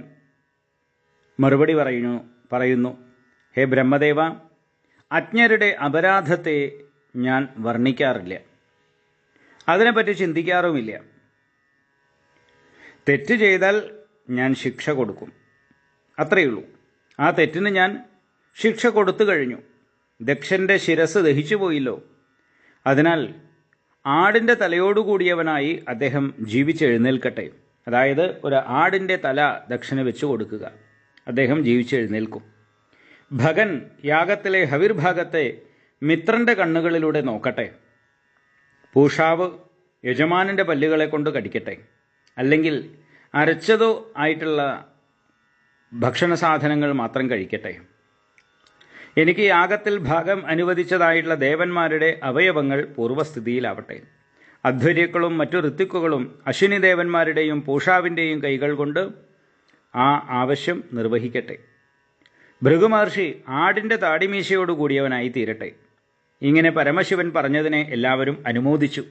മറുപടി പറയുന്നു, ഹേ ബ്രഹ്മദേവ, അജ്ഞരുടെ അപരാധത്തെ ഞാൻ വർണ്ണിക്കാറില്ല, അതിനെപ്പറ്റി ചിന്തിക്കാറുമില്ല. തെറ്റ് ചെയ്താൽ ഞാൻ ശിക്ഷ കൊടുക്കും, അത്രയുള്ളൂ. ആ തെറ്റിന് ഞാൻ ശിക്ഷ കൊടുത്തു കഴിഞ്ഞു. ദക്ഷന്റെ ശിരസ് ദഹിച്ചു പോയില്ലോ. അതിനാൽ ആടിൻ്റെ തലയോടുകൂടിയവനായി അദ്ദേഹം ജീവിച്ചെഴുന്നേൽക്കട്ടെ. അതായത് ഒരു ആടിൻ്റെ തല ദക്ഷന് വെച്ചു കൊടുക്കുക, അദ്ദേഹം ജീവിച്ചെഴുന്നേൽക്കും. ഭഗൻ യാഗത്തിലെ ഹവിർഭാഗത്തെ മിത്രന്റെ കണ്ണുകളിലൂടെ നോക്കട്ടെ. പൂഷാവ് യജമാനന്റെ പല്ലുകളെ കൊണ്ട് കടിക്കട്ടെ, അല്ലെങ്കിൽ അരച്ചതോ ആയിട്ടുള്ള ഭക്ഷണ സാധനങ്ങൾ മാത്രം കഴിക്കട്ടെ. എനിക്ക് യാഗത്തിൽ ഭാഗം അനുവദിച്ചതായിട്ടുള്ള ദേവന്മാരുടെ അവയവങ്ങൾ പൂർവ്വസ്ഥിതിയിലാവട്ടെ. അധ്വര്യക്കളും മറ്റു ഋത്വിക്കുകളും അശ്വിനി ദേവന്മാരുടെയും പൂഷാവിൻ്റെയും കൈകൾ കൊണ്ട് ആ ആവശ്യം നിർവഹിക്കട്ടെ. ഭൃഗുമഹർഷി ആടിൻ്റെ താടിമീശയോടുകൂടിയവനായി തീരട്ടെ. ഇങ്ങനെ പരമശിവൻ പറഞ്ഞതിനെ എല്ലാവരും അനുമോദിച്ചു.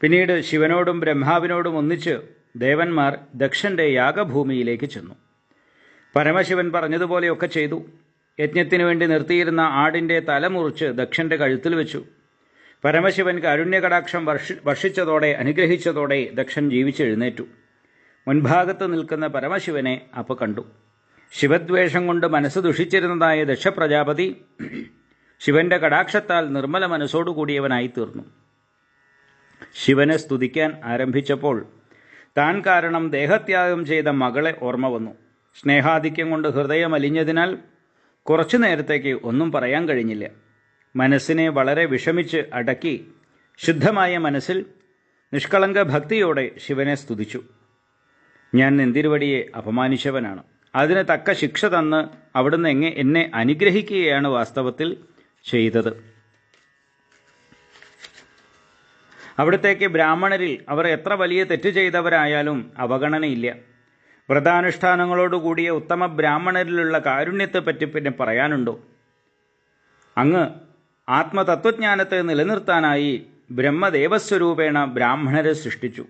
പിന്നീട് ശിവനോടും ബ്രഹ്മാവിനോടും ഒന്നിച്ച് ദേവന്മാർ ദക്ഷന്റെ യാഗഭൂമിയിലേക്ക് ചെന്നു. പരമശിവൻ പറഞ്ഞതുപോലെയൊക്കെ ചെയ്തു. യജ്ഞത്തിനു വേണ്ടി നിർത്തിയിരുന്ന ആടിൻ്റെ തല മുറിച്ച് ദക്ഷന്റെ കഴുത്തിൽ വെച്ചു. പരമശിവൻ കാരുണ്യകടാക്ഷം വർഷിച്ചതോടെ അനുഗ്രഹിച്ചതോടെ ദക്ഷൻ ജീവിച്ചെഴുന്നേറ്റു. മുൻഭാഗത്ത് നിൽക്കുന്ന പരമശിവനെ അപ്പോൾ കണ്ടു. ശിവദ്വേഷം കൊണ്ട് മനസ്സ് ദുഷിച്ചിരുന്നതായ ദക്ഷപ്രജാപതി ശിവന്റെ കടാക്ഷത്താൽ നിർമ്മല മനസ്സോടുകൂടിയവനായി തീർന്നു. ശിവനെ സ്തുതിക്കാൻ ആരംഭിച്ചപ്പോൾ താൻ കാരണം ദേഹത്യാഗം ചെയ്ത മകളെ ഓർമ്മ വന്നു. സ്നേഹാധിക്യം കൊണ്ട് ഹൃദയം അലിഞ്ഞതിനാൽ കുറച്ചു നേരത്തേക്ക് ഒന്നും പറയാൻ കഴിഞ്ഞില്ല. മനസ്സിനെ വളരെ വിഷമിച്ച് അടക്കി ശുദ്ധമായ മനസ്സിൽ നിഷ്കളങ്ക ഭക്തിയോടെ ശിവനെ സ്തുതിച്ചു. ഞാൻ നെന്തിരുവടിയെ അപമാനിച്ചവനാണ്, അതിന് തക്ക ശിക്ഷ തന്ന് അവിടുന്ന് എന്നെ അനുഗ്രഹിക്കുകയാണ് വാസ്തവത്തിൽ ചെയ്തത്. അവിടത്തേക്ക് ബ്രാഹ്മണരിൽ അവർ എത്ര വലിയ തെറ്റ് ചെയ്തവരായാലും അവഗണനയില്ല. വ്രതാനുഷ്ഠാനങ്ങളോടുകൂടിയ ഉത്തമ ബ്രാഹ്മണരിലുള്ള കാരുണ്യത്തെപ്പറ്റി പിന്നെ പറയാനുണ്ടോ? അങ്ങ് ആത്മതത്വജ്ഞാനത്തെ നിലനിർത്താനായി ബ്രഹ്മദേവസ്വരൂപേണ ബ്രാഹ്മണരെ സൃഷ്ടിച്ചു.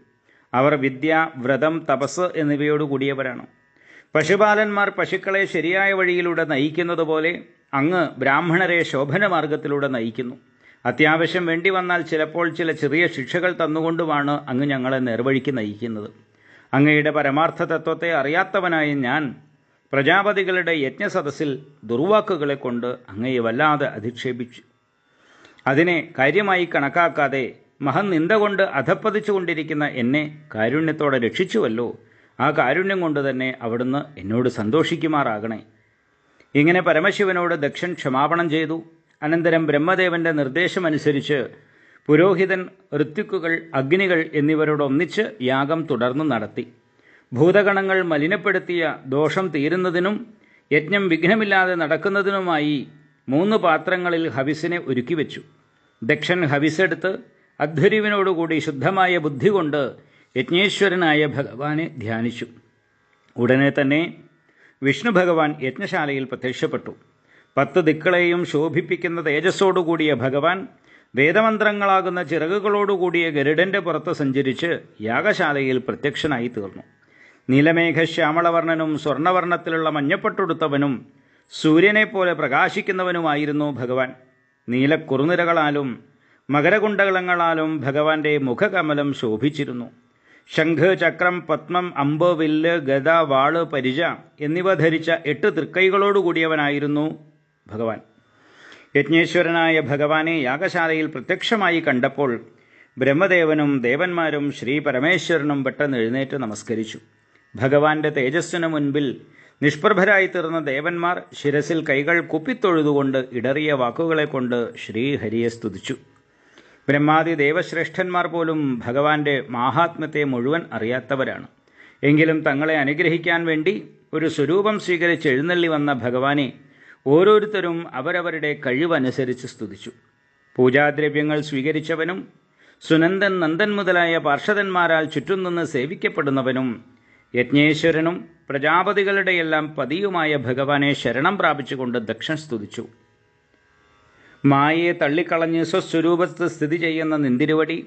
അവർ വിദ്യ, വ്രതം, തപസ് എന്നിവയോടുകൂടിയവരാണ്. പശുപാലന്മാർ പശുക്കളെ ശരിയായ വഴിയിലൂടെ നയിക്കുന്നത് പോലെ അങ്ങ് ബ്രാഹ്മണരെ ശോഭനമാർഗത്തിലൂടെ നയിക്കുന്നു. അത്യാവശ്യം വേണ്ടി വന്നാൽ ചിലപ്പോൾ ചില ചെറിയ ശിക്ഷകൾ തന്നുകൊണ്ടുമാണ് അങ്ങ് ഞങ്ങളെ നേർവഴിക്ക് നയിക്കുന്നത്. അങ്ങയുടെ പരമാർത്ഥ തത്വത്തെ അറിയാത്തവനായ ഞാൻ പ്രജാപതികളുടെ യജ്ഞസദസ്സിൽ ദുർവാക്കുകളെ കൊണ്ട് അങ്ങയെ വല്ലാതെ അധിക്ഷേപിച്ചു. അതിനെ കാര്യമായി കണക്കാക്കാതെ മഹന്നിന്ദ കൊണ്ട് അധപ്പതിച്ചുകൊണ്ടിരിക്കുന്ന എന്നെ കാരുണ്യത്തോടെ രക്ഷിച്ചുവല്ലോ. ആ കാരുണ്യം കൊണ്ട് തന്നെ അവിടുന്ന് എന്നോട് സന്തോഷിക്കുമാറാകണേ. ഇങ്ങനെ പരമശിവനോട് ദക്ഷൻ ക്ഷമാപണം ചെയ്തു. അനന്തരം ബ്രഹ്മദേവന്റെ നിർദ്ദേശമനുസരിച്ച് പുരോഹിതൻ, ഋത്വിക്കുകൾ, അഗ്നികൾ എന്നിവരോടൊന്നിച്ച് യാഗം തുടർന്നു നടത്തി. ഭൂതഗണങ്ങൾ മലിനപ്പെടുത്തിയ ദോഷം തീരുന്നതിനും യജ്ഞം വിഘ്നമില്ലാതെ നടക്കുന്നതിനുമായി 3 പാത്രങ്ങളിൽ ഹവിസിനെ ഒരുക്കിവെച്ചു. ദക്ഷൻ ഹവിസെടുത്ത് അധ്വര്യുവിനോടുകൂടി ശുദ്ധമായ ബുദ്ധി കൊണ്ട് യജ്ഞേശ്വരനായ ഭഗവാനെ ധ്യാനിച്ചു. ഉടനെ തന്നെ വിഷ്ണു ഭഗവാൻ യജ്ഞശാലയിൽ പ്രത്യക്ഷപ്പെട്ടു. 10 ദിക്കളെയും ശോഭിപ്പിക്കുന്ന തേജസ്സോടുകൂടിയ ഭഗവാൻ വേദമന്ത്രങ്ങളാകുന്ന ചിറകുകളോടുകൂടിയ ഗരുഡന്റെ പുറത്ത് സഞ്ചരിച്ച് യാഗശാലയിൽ പ്രത്യക്ഷനായി തീർന്നു. നീലമേഘശ്യാമളവർണ്ണനും സ്വർണ്ണവർണ്ണത്തിലുള്ള മഞ്ഞപ്പട്ടുടുത്തവനും സൂര്യനെപ്പോലെ പ്രകാശിക്കുന്നവനുമായിരുന്നു ഭഗവാൻ. നീലക്കുറുനിരകളാലും മകരകുണ്ടകളങ്ങളാലും ഭഗവാന്റെ മുഖകമലം ശോഭിച്ചിരുന്നു. ശംഖ്, ചക്രം, പത്മം, അമ്പ്, വില്ല്, ഗദ, വാള്, പരിച എന്നിവ ധരിച്ച 8 തൃക്കൈകളോടുകൂടിയവനായിരുന്നു ഭഗവാൻ. യജ്ഞേശ്വരനായ ഭഗവാനെ യാഗശാലയിൽ പ്രത്യക്ഷമായി കണ്ടപ്പോൾ ബ്രഹ്മദേവനും ദേവന്മാരും ശ്രീ പരമേശ്വരനും പെട്ടെന്ന് എഴുന്നേറ്റ് നമസ്കരിച്ചു. ഭഗവാന്റെ തേജസ്സിനു മുൻപിൽ നിഷ്പ്രഭരായി തീർന്ന ദേവന്മാർ ശിരസിൽ കൈകൾ കുപ്പിത്തൊഴുതുകൊണ്ട് ഇടറിയ വാക്കുകളെ കൊണ്ട് ശ്രീഹരിയെ സ്തുതിച്ചു. ബ്രഹ്മാദി ദേവശ്രേഷ്ഠന്മാർ പോലും ഭഗവാന്റെ മാഹാത്മ്യത്തെ മുഴുവൻ അറിയാത്തവരാണ്. എങ്കിലും തങ്ങളെ അനുഗ്രഹിക്കാൻ വേണ്ടി ഒരു സ്വരൂപം സ്വീകരിച്ച് എഴുന്നള്ളി വന്ന ഭഗവാനെ ഓരോരുത്തരും അവരവരുടെ കഴിവനുസരിച്ച് സ്തുതിച്ചു. പൂജാദ്രവ്യങ്ങൾ സ്വീകരിച്ചവനും സുനന്ദൻ, നന്ദൻ മുതലായ പാർഷദന്മാരാൽ ചുറ്റും നിന്ന് സേവിക്കപ്പെടുന്നവനും യജ്ഞേശ്വരനും പ്രജാപതികളുടെയെല്ലാം പതിയുമായ ഭഗവാനെ ശരണം പ്രാപിച്ചുകൊണ്ട് ദക്ഷൻ സ്തുതിച്ചു. മായയെ തള്ളിക്കളഞ്ഞ് സ്വസ്വരൂപത്ത് സ്ഥിതി ചെയ്യുന്ന നിന്തിരുവടി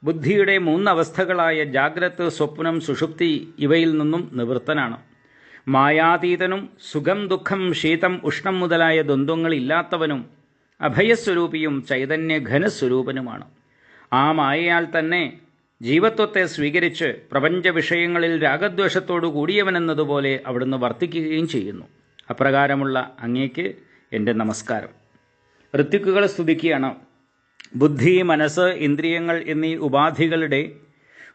ബുദ്ധിയുടെ 3 അവസ്ഥകളായ ജാഗ്രത്, സ്വപ്നം, സുഷുപ്തി ഇവയിൽ നിന്നും നിവൃത്തനാണ്. മായാതീതനും സുഖം, ദുഃഖം, ശീതം, ഉഷ്ണം മുതലായ ദ്വന്ദ്വങ്ങളില്ലാത്തവനും അഭയസ്വരൂപിയും ചൈതന്യഘനസ്വരൂപനുമാണ്. ആ മായയാൽ തന്നെ ജീവത്വത്തെ സ്വീകരിച്ച് പ്രപഞ്ച വിഷയങ്ങളിൽ രാഗദ്വേഷത്തോടു കൂടിയവനെന്നതുപോലെ അവിടുന്ന് വർത്തിക്കുകയും ചെയ്യുന്നു. അപ്രകാരമുള്ള അങ്ങേക്ക് എൻ്റെ നമസ്കാരം. ഋത്വിക്കുകൾ സ്തുതിക്കുകയാണ്. ബുദ്ധി, മനസ്സ്, ഇന്ദ്രിയങ്ങൾ എന്നീ ഉപാധികളുടെ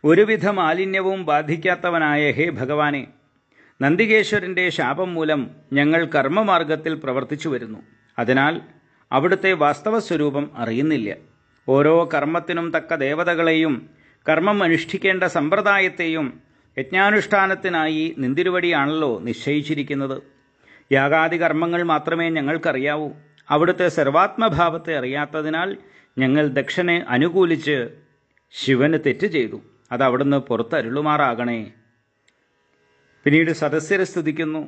ഒരുവിധ മാലിന്യവും ബാധിക്കാത്തവനായ ഹേ ഭഗവാനെ, നന്ദികേശ്വരൻ്റെ ശാപം മൂലം ഞങ്ങൾ കർമ്മമാർഗത്തിൽ പ്രവർത്തിച്ചു വരുന്നു. അതിനാൽ അവിടുത്തെ വാസ്തവ സ്വരൂപം അറിയുന്നില്ല. ഓരോ കർമ്മത്തിനും തക്ക ദേവതകളെയും കർമ്മം അനുഷ്ഠിക്കേണ്ട സമ്പ്രദായത്തെയും യജ്ഞാനുഷ്ഠാനത്തിനായി നിന്തിരുവടിയാണല്ലോ നിശ്ചയിച്ചിരിക്കുന്നത്. യാഗാദി കർമ്മങ്ങൾ മാത്രമേ ഞങ്ങൾക്കറിയാവൂ. അവിടുത്തെ സർവാത്മഭാവത്തെ അറിയാത്തതിനാൽ ഞങ്ങൾ ദക്ഷനെ അനുകൂലിച്ച് ശിവന് തെറ്റ് ചെയ്തു. അത് അവിടുന്ന് പുറത്തരുളുമാറാകണേ. പിന്നീട് സദസ്യരെ സ്തുതിക്കുന്നു.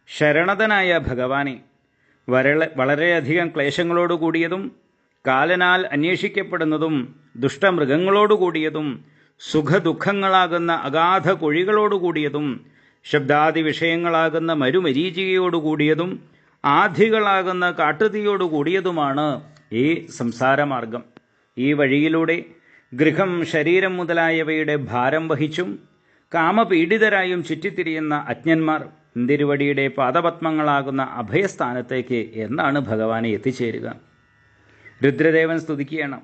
ശരണതനായ ഭഗവാനെ, വളരെയധികം ക്ലേശങ്ങളോട് കൂടിയതും കാലനാൽ അന്വേഷിക്കപ്പെടുന്നതും ദുഷ്ടമൃഗങ്ങളോടുകൂടിയതും സുഖദുഃഖങ്ങളാകുന്ന അഗാധ കുഴികളോടുകൂടിയതും ശബ്ദാദി വിഷയങ്ങളാകുന്ന മരുമരീചികയോടുകൂടിയതും ആധികളാകുന്ന കാട്ടുതീയോടുകൂടിയതുമാണ് ഈ സംസാരമാർഗം. ഈ വഴിയിലൂടെ ഗൃഹം, ശരീരം മുതലായവയുടെ ഭാരം വഹിച്ചും കാമപീഡിതരായും ചുറ്റിത്തിരിയുന്ന അജ്ഞന്മാർ നിന്തിരുവടിയുടെ പാദപത്മങ്ങളാകുന്ന അഭയസ്ഥാനത്തേക്ക് എന്നാണ് ഭഗവാനെ എത്തിച്ചേരുക? രുദ്രദേവൻ സ്തുതിക്കുകയാണ്.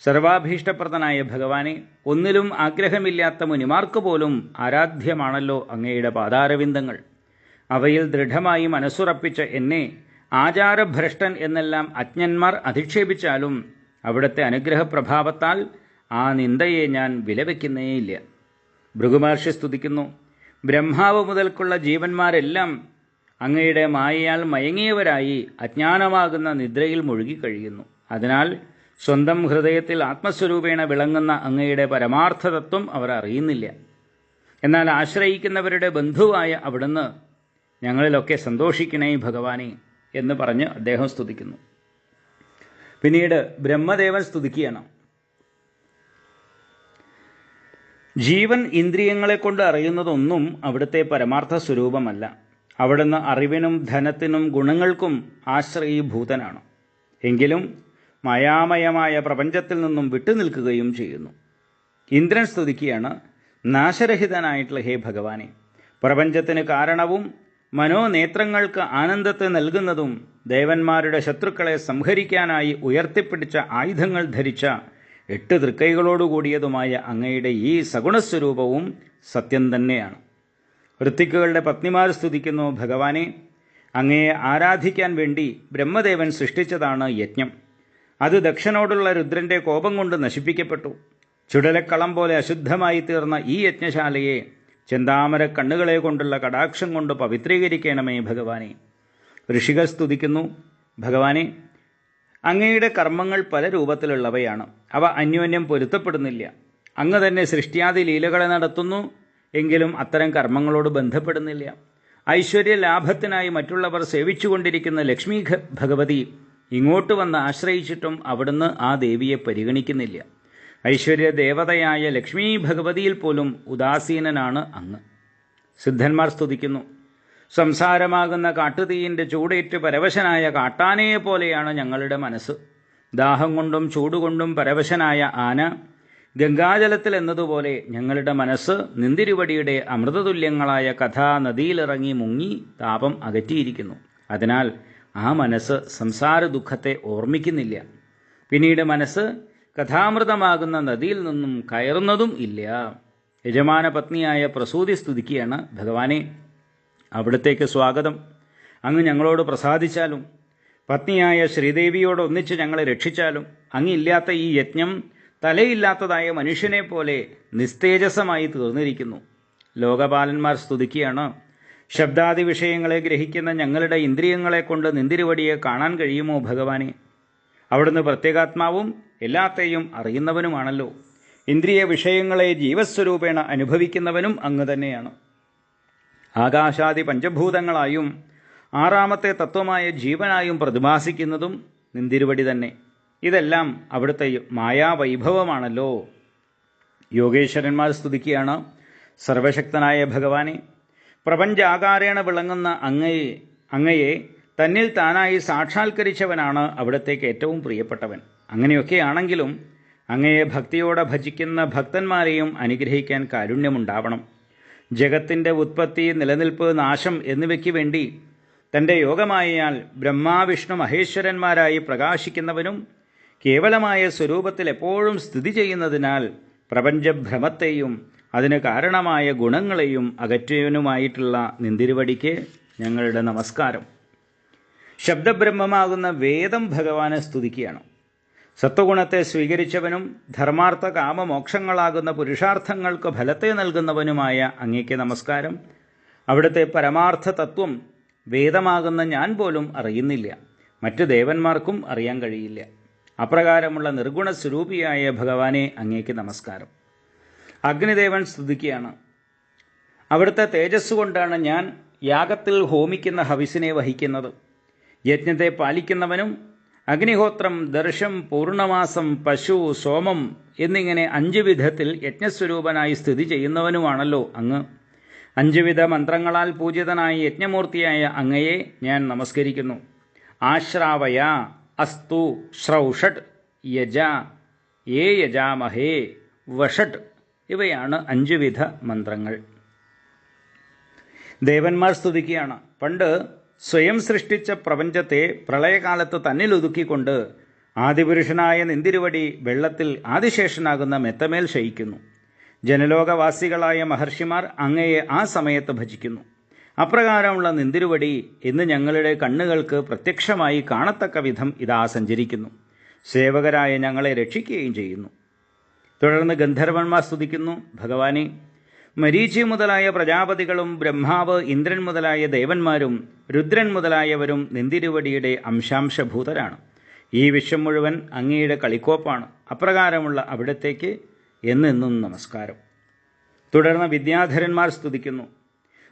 സർവാഭീഷ്ടപ്രദനായ ഭഗവാനെ, ഒന്നിലും ആഗ്രഹമില്ലാത്ത മുനിമാർക്ക് പോലും ആരാധ്യമാണല്ലോ അങ്ങയുടെ പാദാരവിന്ദങ്ങൾ. അവയിൽ ദൃഢമായി മനസ്സുറപ്പിച്ച എന്നെ ആചാരഭ്രഷ്ടൻ എന്നെല്ലാം അജ്ഞന്മാർ അധിക്ഷേപിച്ചാലും അവിടുത്തെ അനുഗ്രഹപ്രഭാവത്താൽ ആ നിന്ദയെ ഞാൻ വിലവെക്കുന്നേയില്ല. ഭൃഗുമഹർഷി സ്തുതിക്കുന്നു. ബ്രഹ്മാവ് മുതൽക്കുള്ള ജീവന്മാരെല്ലാം അങ്ങയുടെ മായയാൽ മയങ്ങിയവരായി അജ്ഞാനമാകുന്ന നിദ്രയിൽ മുഴുകിക്കഴിയുന്നു. അതിനാൽ സ്വന്തം ഹൃദയത്തിൽ ആത്മസ്വരൂപേണ വിളങ്ങുന്ന അങ്ങയുടെ പരമാർത്ഥതത്വം അവർ അറിയുന്നില്ല. എന്നാൽ ആശ്രയിക്കുന്നവരുടെ ബന്ധുവായ അവിടുന്ന് ഞങ്ങളിലൊക്കെ സന്തോഷിക്കണേ ഭഗവാനെ എന്ന് പറഞ്ഞ് അദ്ദേഹം സ്തുതിക്കുന്നു. പിന്നീട് ബ്രഹ്മദേവൻ സ്തുതിക്കുകയാണ്. ജീവൻ ഇന്ദ്രിയങ്ങളെക്കൊണ്ട് അറിയുന്നതൊന്നും അവിടുത്തെ പരമാർത്ഥ സ്വരൂപമല്ല. അവിടുന്ന് അറിവിനും ധനത്തിനും ഗുണങ്ങൾക്കും ആശ്രയീഭൂതനാണ്. എങ്കിലും മായാമയമായ പ്രപഞ്ചത്തിൽ നിന്നും വിട്ടുനിൽക്കുകയും ചെയ്യുന്നു. ഇന്ദ്രൻ സ്തുതിക്കുകയാണ്. നാശരഹിതനായിട്ടുള്ള ഹേ ഭഗവാനെ, പ്രപഞ്ചത്തിന് കാരണവും മനോനേത്രങ്ങൾക്ക് ആനന്ദത്തെ നൽകുന്നതും ദേവന്മാരുടെ ശത്രുക്കളെ സംഹരിക്കാനായി ഉയർത്തിപ്പിടിച്ച ആയുധങ്ങൾ ധരിച്ച 8 തൃക്കൈകളോടുകൂടിയതുമായ അങ്ങയുടെ ഈ സഗുണസ്വരൂപവും സത്യം തന്നെയാണ്. ഋത്വിക്കുകളുടെ പത്നിമാർ സ്തുതിക്കുന്നു. ഭഗവാനെ, അങ്ങയെ ആരാധിക്കാൻ വേണ്ടി ബ്രഹ്മദേവൻ സൃഷ്ടിച്ചതാണ് യജ്ഞം. അത് ദക്ഷനോടുള്ള രുദ്രന്റെ കോപം കൊണ്ട് നശിപ്പിക്കപ്പെട്ടു. ചുടലക്കളം പോലെ അശുദ്ധമായി തീർന്ന ഈ യജ്ഞശാലയെ ചെന്താമര കണ്ണുകളെ കൊണ്ടുള്ള കടാക്ഷം കൊണ്ട് പവിത്രീകരിക്കണമേ ഭഗവാനെ. ഋഷികൾ സ്തുതിക്കുന്നു. ഭഗവാനെ, അങ്ങയുടെ കർമ്മങ്ങൾ പല രൂപത്തിലുള്ളവയാണ്. അവ അന്യോന്യം പൊരുത്തപ്പെടുന്നില്ല. അങ്ങ് തന്നെ സൃഷ്ടിയാദി ലീലകളെ നടത്തുന്നു, എങ്കിലും അത്തരം കർമ്മങ്ങളോട് ബന്ധപ്പെടുന്നില്ല. ഐശ്വര്യ ലാഭത്തിനായി മറ്റുള്ളവർ സേവിച്ചുകൊണ്ടിരിക്കുന്ന ലക്ഷ്മി ഭഗവതി ഇങ്ങോട്ട് വന്ന് ആശ്രയിച്ചിട്ടും അവിടുന്ന് ആ ദേവിയെ പരിഗണിക്കുന്നില്ല. ഐശ്വര്യ ദേവതയായ ലക്ഷ്മി ഭഗവതിയിൽ പോലും ഉദാസീനനാണ് അങ്ങ്. സിദ്ധന്മാർ സ്തുതിക്കുന്നു. സംസാരമാകുന്ന കാട്ടുതീയിൻ്റെ ചൂടേറ്റ് പരവശനായ കാട്ടാനയെ പോലെയാണ് ഞങ്ങളുടെ മനസ്സ്. ദാഹം കൊണ്ടും ചൂടുകൊണ്ടും പരവശനായ ആന ഗംഗാജലത്തിൽ എന്നതുപോലെ ഞങ്ങളുടെ മനസ്സ് നിന്തിരുവടിയുടെ അമൃതതുല്യങ്ങളായ കഥാനദിയിലിറങ്ങി മുങ്ങി താപം അകറ്റിയിരിക്കുന്നു. അതിനാൽ ആ മനസ്സ് സംസാര ദുഃഖത്തെ ഓർമ്മിക്കുന്നില്ല. പിന്നീട് മനസ്സ് കഥാമൃതമാകുന്ന നദിയിൽ നിന്നും കയറുന്നതും ഇല്ല. യജമാന പത്നിയായ പ്രസൂതി സ്തുതിക്കുകയാണ്. ഭഗവാനെ, അവിടത്തേക്ക് സ്വാഗതം. അങ്ങ് ഞങ്ങളോട് പ്രസാദിച്ചാലും പത്നിയായ ശ്രീദേവിയോട് ഒന്നിച്ച് ഞങ്ങളെ രക്ഷിച്ചാലും അങ്ങില്ലാത്ത ഈ യജ്ഞം തലയില്ലാത്തതായ മനുഷ്യനെ പോലെ നിസ്തേജസമായി തീർന്നിരിക്കുന്നു. ലോകപാലന്മാർ സ്തുതിക്കുകയാണ്, ശബ്ദാദി വിഷയങ്ങളെ ഗ്രഹിക്കുന്ന ഞങ്ങളുടെ ഇന്ദ്രിയങ്ങളെ കൊണ്ട് നിന്തിരുവടിയെ കാണാൻ കഴിയുമോ ഭഗവാനെ? അവിടുന്ന് പ്രത്യേകാത്മാവും എല്ലാത്തെയും അറിയുന്നവനുമാണല്ലോ. ഇന്ദ്രിയ വിഷയങ്ങളെ ജീവസ്വരൂപേണ അനുഭവിക്കുന്നവനും അങ്ങ് തന്നെയാണ്. ആകാശാദി പഞ്ചഭൂതങ്ങളായും ആറാമത്തെ തത്വമായ ജീവനായും പ്രതിഭാസിക്കുന്നതും നിന്തിരുവടി തന്നെ. ഇതെല്ലാം അവിടുത്തെ മായാവൈഭവമാണല്ലോ. യോഗേശ്വരന്മാർ സ്തുതിക്കുകയാണ്, സർവശക്തനായ ഭഗവാനെ, പ്രപഞ്ചാകാരേണ വിളങ്ങുന്ന അങ്ങയെ തന്നിൽ താനായി സാക്ഷാത്കരിച്ചവനാണ് അവിടത്തേക്ക് ഏറ്റവും പ്രിയപ്പെട്ടവൻ. അങ്ങനെയൊക്കെയാണെങ്കിലും അങ്ങയെ ഭക്തിയോടെ ഭജിക്കുന്ന ഭക്തന്മാരെയും അനുഗ്രഹിക്കാൻ കാരുണ്യമുണ്ടാവണം. ജഗത്തിൻ്റെ ഉത്പത്തി, നിലനിൽപ്പ്, നാശം എന്നിവയ്ക്ക് വേണ്ടി തൻ്റെ യോഗമായയാൽ ബ്രഹ്മാവിഷ്ണു മഹേശ്വരന്മാരായി പ്രകാശിക്കുന്നവനും കേവലമായ സ്വരൂപത്തിൽ എപ്പോഴും സ്ഥിതി ചെയ്യുന്നതിനാൽ പ്രപഞ്ചഭ്രമത്തെയും അതിന് കാരണമായ ഗുണങ്ങളെയും അകറ്റിയവനുമായിട്ടുള്ള നിന്തിരുവടിക്ക് ഞങ്ങളുടെ നമസ്കാരം. ശബ്ദബ്രഹ്മമാകുന്ന വേദം ഭഗവാനെ സ്തുതിക്കുകയാണ്. സത്വഗുണത്തെ സ്വീകരിച്ചവനും ധർമാർത്ഥ കാമമോക്ഷങ്ങളാകുന്ന പുരുഷാർത്ഥങ്ങൾക്ക് ഫലത്തെ നൽകുന്നവനുമായ അങ്ങേക്ക് നമസ്കാരം. അവിടുത്തെ പരമാർത്ഥ തത്വം വേദമാകുന്ന ഞാൻ പോലും അറിയുന്നില്ല, മറ്റു ദേവന്മാർക്കും അറിയാൻ കഴിയില്ല. അപ്രകാരമുള്ള നിർഗുണ സ്വരൂപിയായ ഭഗവാനെ അങ്ങേക്ക് നമസ്കാരം. അഗ്നിദേവൻ സ്തുതിക്കുകയാണ്, അവിടുത്തെ തേജസ് കൊണ്ടാണ് ഞാൻ യാഗത്തിൽ ഹോമിക്കുന്ന ഹവിസിനെ വഹിക്കുന്നത്. യജ്ഞത്തെ പാലിക്കുന്നവനും അഗ്നിഹോത്രം, ദർശം, പൂർണ്ണമാസം, പശു, സോമം എന്നിങ്ങനെ 5 വിധത്തിൽ യജ്ഞസ്വരൂപനായി സ്ഥിതി ചെയ്യുന്നവനുമാണല്ലോ അങ്ങ്. 5 വിധ മന്ത്രങ്ങളാൽ പൂജിതനായ യജ്ഞമൂർത്തിയായ അങ്ങയെ ഞാൻ നമസ്കരിക്കുന്നു. ആശ്രാവയ, അസ്തു, ശ്രൗഷട്ട്, യജ, യജാമഹേ, വഷട്ട് ഇവയാണ് 5 വിധ മന്ത്രങ്ങൾ. ദേവന്മാർ സ്തുതിക്കുകയാണ്, പണ്ട് സ്വയം സൃഷ്ടിച്ച പ്രപഞ്ചത്തെ പ്രളയകാലത്ത് തന്നിലൊതുക്കിക്കൊണ്ട് ആദിപുരുഷനായ നിന്തിരുവടി വെള്ളത്തിൽ ആദിശേഷനാകുന്ന മെത്തമേൽ ശയിക്കുന്നു. ജനലോകവാസികളായ മഹർഷിമാർ അങ്ങയെ ആ സമയത്ത് ഭജിക്കുന്നു. അപ്രകാരമുള്ള നിന്തിരുവടി ഇന്ന് ഞങ്ങളുടെ കണ്ണുകൾക്ക് പ്രത്യക്ഷമായി കാണത്തക്ക വിധം ഇതാ സഞ്ചരിക്കുന്നു. സേവകരായ ഞങ്ങളെ രക്ഷിക്കുകയും ചെയ്യുന്നു. തുടർന്ന് ഗന്ധർവന്മാർ സ്തുതിക്കുന്നു, ഭഗവാനെ, മരീചി മുതലായ പ്രജാപതികളും ബ്രഹ്മാവ്, ഇന്ദ്രൻ മുതലായ ദേവന്മാരും രുദ്രൻ മുതലായവരും നിന്തിരുവടിയുടെ അംശാംശഭൂതരാണ്. ഈ വിശ്വം മുഴുവൻ അങ്ങയുടെ കളിക്കോപ്പാണ്. അപ്രകാരമുള്ള അവിടത്തേക്ക് എന്നെന്നും നമസ്കാരം. തുടർന്ന് വിദ്യാധരന്മാർ സ്തുതിക്കുന്നു,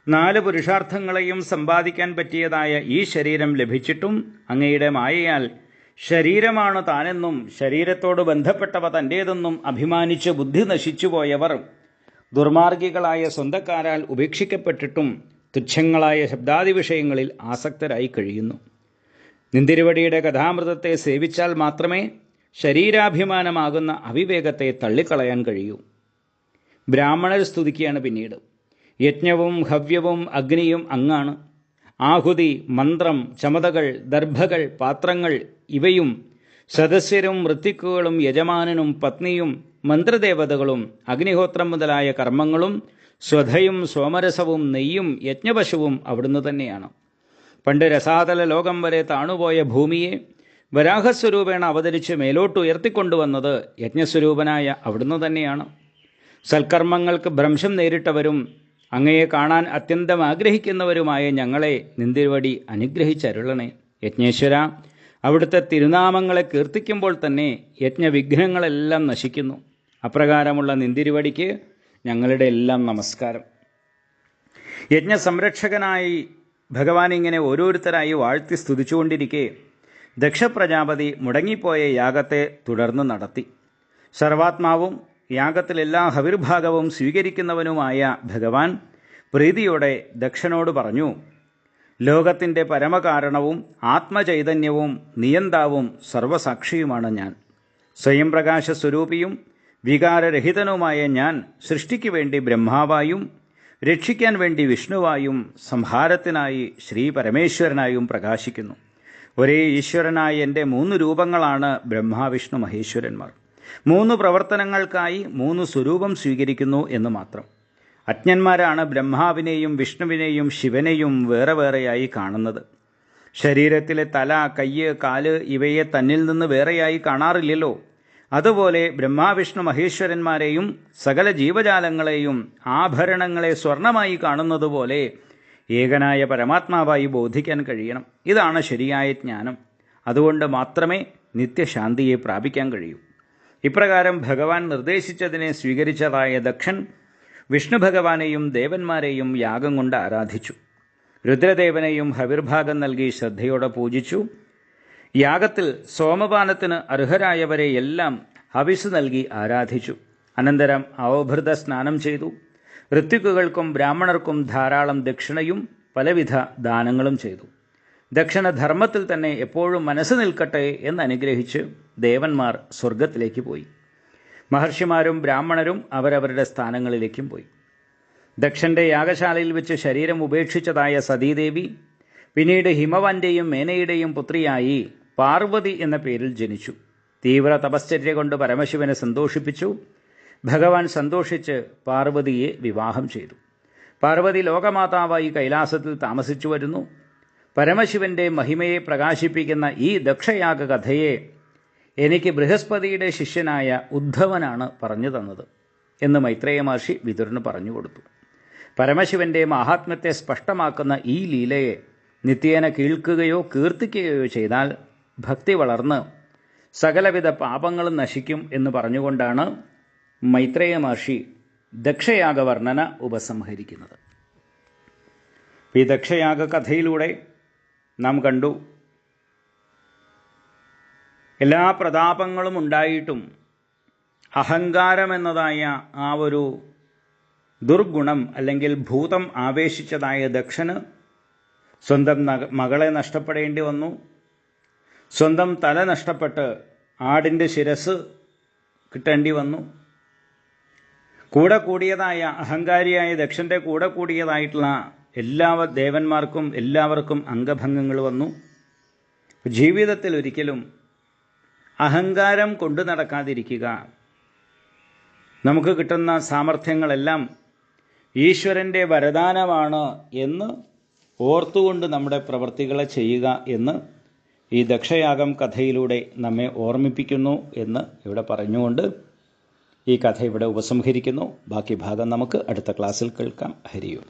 4 പുരുഷാർത്ഥങ്ങളെയും സമ്പാദിക്കാൻ പറ്റിയതായ ഈ ശരീരം ലഭിച്ചിട്ടും അങ്ങയുടെ മായയാൽ ശരീരമാണ് താനെന്നും ശരീരത്തോട് ബന്ധപ്പെട്ടവ തൻ്റേതെന്നും അഭിമാനിച്ച് ബുദ്ധി നശിച്ചുപോയവർ ദുർമാർഗികളായ സ്വന്തക്കാരാൽ ഉപേക്ഷിക്കപ്പെട്ടിട്ടും തുച്ഛങ്ങളായ ശബ്ദാദി വിഷയങ്ങളിൽ ആസക്തരായി കഴിയുന്നു. നിന്തിരുവടിയുടെ കഥാമൃതത്തെ സേവിച്ചാൽ മാത്രമേ ശരീരാഭിമാനമാകുന്ന അവിവേകത്തെ തള്ളിക്കളയാൻ കഴിയൂ. ബ്രാഹ്മണർ സ്തുതിക്കുകയാണ് പിന്നീട്, യജ്ഞവും ഹവ്യവും അഗ്നിയും അങ്ങാണ്. ആഹുതി, മന്ത്രം, ചമതകൾ, ദർഭകൾ, പാത്രങ്ങൾ ഇവയും സദസ്യരും ഋത്വിക്കുകളും യജമാനനും പത്നിയും മന്ത്രദേവതകളും അഗ്നിഹോത്രം മുതലായ കർമ്മങ്ങളും സ്വധയും സോമരസവും നെയ്യും യജ്ഞപശുവും അവിടുന്ന് തന്നെയാണ്. പണ്ട് രസാതല ലോകം വരെ താണുപോയ ഭൂമിയെ വരാഹസ്വരൂപേണ അവതരിച്ച് മേലോട്ടുയർത്തിക്കൊണ്ടുവന്നത് യജ്ഞസ്വരൂപനായ അവിടുന്ന് തന്നെയാണ്. സൽക്കർമ്മങ്ങൾക്ക് ഭ്രംശം നേരിട്ടവരും അങ്ങയെ കാണാൻ അത്യന്തം ആഗ്രഹിക്കുന്നവരുമായ ഞങ്ങളെ നിന്തിരുവടി അനുഗ്രഹിച്ചരുളണേ. യജ്ഞേശ്വര, അവിടുത്തെ തിരുനാമങ്ങളെ കീർത്തിക്കുമ്പോൾ തന്നെ യജ്ഞവിഘ്നങ്ങളെല്ലാം നശിക്കുന്നു. അപ്രകാരമുള്ള നിന്തിരുവടിക്ക് ഞങ്ങളുടെ എല്ലാം നമസ്കാരം. യജ്ഞസംരക്ഷകനായി ഭഗവാൻ ഇങ്ങനെ ഓരോരുത്തരായി വാഴ്ത്തി സ്തുതിച്ചുകൊണ്ടിരിക്കെ ദക്ഷപ്രജാപതി മുടങ്ങിപ്പോയ യാഗത്തെ തുടർന്ന് നടത്തി. സർവാത്മാവും യാഗത്തിലെല്ലാ ഹവിർഭാഗവും സ്വീകരിക്കുന്നവനുമായ ഭഗവാൻ പ്രീതിയോടെ ദക്ഷനോട് പറഞ്ഞു, ലോകത്തിൻ്റെ പരമകാരണവും ആത്മചൈതന്യവും നിയന്താവും സർവസാക്ഷിയുമാണ് ഞാൻ. സ്വയം പ്രകാശ സ്വരൂപിയും വികാരരഹിതനുമായ ഞാൻ സൃഷ്ടിക്ക് വേണ്ടി ബ്രഹ്മാവായും രക്ഷിക്കാൻ വേണ്ടി വിഷ്ണുവായും സംഹാരത്തിനായി ശ്രീ പരമേശ്വരനായും പ്രകാശിക്കുന്നു. ഒരേ ഈശ്വരനായ എൻ്റെ 3 രൂപങ്ങളാണ് ബ്രഹ്മാവിഷ്ണു മഹേശ്വരന്മാർ. 3 പ്രവർത്തനങ്ങൾക്കായി 3 സ്വരൂപം സ്വീകരിക്കുന്നു എന്ന് മാത്രം. അജ്ഞന്മാരാണ് ബ്രഹ്മാവിനെയും വിഷ്ണുവിനെയും ശിവനെയും വേറെ വേറെയായി കാണുന്നത്. ശരീരത്തിലെ തല, കയ്യ്, കാല് ഇവയെ തന്നിൽ നിന്ന് വേറെയായി കാണാറില്ലല്ലോ. അതുപോലെ ബ്രഹ്മാവിഷ്ണു മഹേശ്വരന്മാരെയും സകല ജീവജാലങ്ങളെയും ആഭരണങ്ങളെ സ്വർണമായി കാണുന്നത് പോലെ ഏകനായ പരമാത്മാവായി ബോധിക്കാൻ കഴിയണം. ഇതാണ് ശരിയായ ജ്ഞാനം. അതുകൊണ്ട് മാത്രമേ നിത്യശാന്തിയെ പ്രാപിക്കാൻ കഴിയൂ. ഇപ്രകാരം ഭഗവാൻ നിർദ്ദേശിച്ചതിനെ സ്വീകരിച്ചതായ ദക്ഷൻ വിഷ്ണു ഭഗവാനെയും ദേവന്മാരെയും യാഗം കൊണ്ട് ആരാധിച്ചു. രുദ്രദേവനെയും ഹവിർഭാഗം നൽകി ശ്രദ്ധയോടെ പൂജിച്ചു. യാഗത്തിൽ സോമപാനത്തിന് അർഹരായവരെയെല്ലാം ഹവിസ് നൽകി ആരാധിച്ചു. അനന്തരം അവഭൃത സ്നാനം ചെയ്തു. ഋത്വിക്കുകൾക്കും ബ്രാഹ്മണർക്കും ധാരാളം ദക്ഷിണയും പലവിധ ദാനങ്ങളും ചെയ്തു. ദക്ഷിണ ധർമ്മത്തിൽ തന്നെ എപ്പോഴും മനസ്സ് നിൽക്കട്ടെ എന്നനുഗ്രഹിച്ച് ദേവന്മാർ സ്വർഗത്തിലേക്ക് പോയി. മഹർഷിമാരും ബ്രാഹ്മണരും അവരവരുടെ സ്ഥാനങ്ങളിലേക്കും പോയി. ദക്ഷന്റെ യാഗശാലയിൽ വെച്ച് ശരീരം ഉപേക്ഷിച്ചതായ സതീദേവി പിന്നീട് ഹിമവാന്റെയും മേനയുടെയും പുത്രിയായി പാർവതി എന്ന പേരിൽ ജനിച്ചു. തീവ്ര തപശ്ചര്യ കൊണ്ട് പരമശിവനെ സന്തോഷിപ്പിച്ചു. ഭഗവാൻ സന്തോഷിച്ച് പാർവതിയെ വിവാഹം ചെയ്തു. പാർവതി ലോകമാതാവായി കൈലാസത്തിൽ താമസിച്ചു വരുന്നു. പരമശിവന്റെ മഹിമയെ പ്രകാശിപ്പിക്കുന്ന ഈ ദക്ഷയാഗ കഥയെ എനിക്ക് ബൃഹസ്പതിയുടെ ശിഷ്യനായ ഉദ്ധവനാണ് പറഞ്ഞു തന്നത് എന്ന് മൈത്രേയ മഹർഷി വിതുരന് പറഞ്ഞു കൊടുത്തു. പരമശിവന്റെ മഹാത്മ്യത്തെ സ്പഷ്ടമാക്കുന്ന ഈ ലീലയെ നിത്യേന കേൾക്കുകയോ കീർത്തിക്കുകയോ ചെയ്താൽ ഭക്തി വളർന്ന് സകലവിധ പാപങ്ങളും നശിക്കും എന്ന് പറഞ്ഞുകൊണ്ടാണ് മൈത്രേയ മഹർഷി ദക്ഷയാഗ വർണ്ണന ഉപസംഹരിക്കുന്നത്. ഈ ദക്ഷയാഗ കഥയിലൂടെ നാം കണ്ടു, എല്ലാ പ്രതാപങ്ങളും ഉണ്ടായിട്ടും അഹങ്കാരം എന്നതായ ആ ഒരു ദുർഗുണം അല്ലെങ്കിൽ ഭൂതം ആവേശിച്ചതായ ദക്ഷന് സ്വന്തം മകളെ നഷ്ടപ്പെടേണ്ടി വന്നു. സ്വന്തം തല നഷ്ടപ്പെട്ട് ആടിൻ്റെ ശിരസ് കിട്ടേണ്ടി വന്നു. കൂടെ കൂടിയതായ അഹങ്കാരിയായ ദക്ഷൻ്റെ കൂടെ കൂടിയതായിട്ടുള്ള എല്ലാ ദേവന്മാർക്കും എല്ലാവർക്കും അംഗഭംഗങ്ങൾ വന്നു. ജീവിതത്തിൽ ഒരിക്കലും അഹങ്കാരം കൊണ്ടു നടക്കാതിരിക്കുക. നമുക്ക് കിട്ടുന്ന സാമർഥ്യങ്ങളെല്ലാം ഈശ്വരൻ്റെ വരദാനമാണ് എന്ന് ഓർത്തുകൊണ്ട് നമ്മുടെ പ്രവൃത്തികളെ ചെയ്യുക എന്ന് ഈ ദക്ഷയാഗം കഥയിലൂടെ നമ്മെ ഓർമ്മിപ്പിക്കുന്നു എന്ന് ഇവിടെ പറഞ്ഞുകൊണ്ട് ഈ കഥ ഇവിടെ ഉപസംഹരിക്കുന്നു. ബാക്കി ഭാഗം നമുക്ക് അടുത്ത ക്ലാസ്സിൽ കേൾക്കാം. ഹരി ഓം.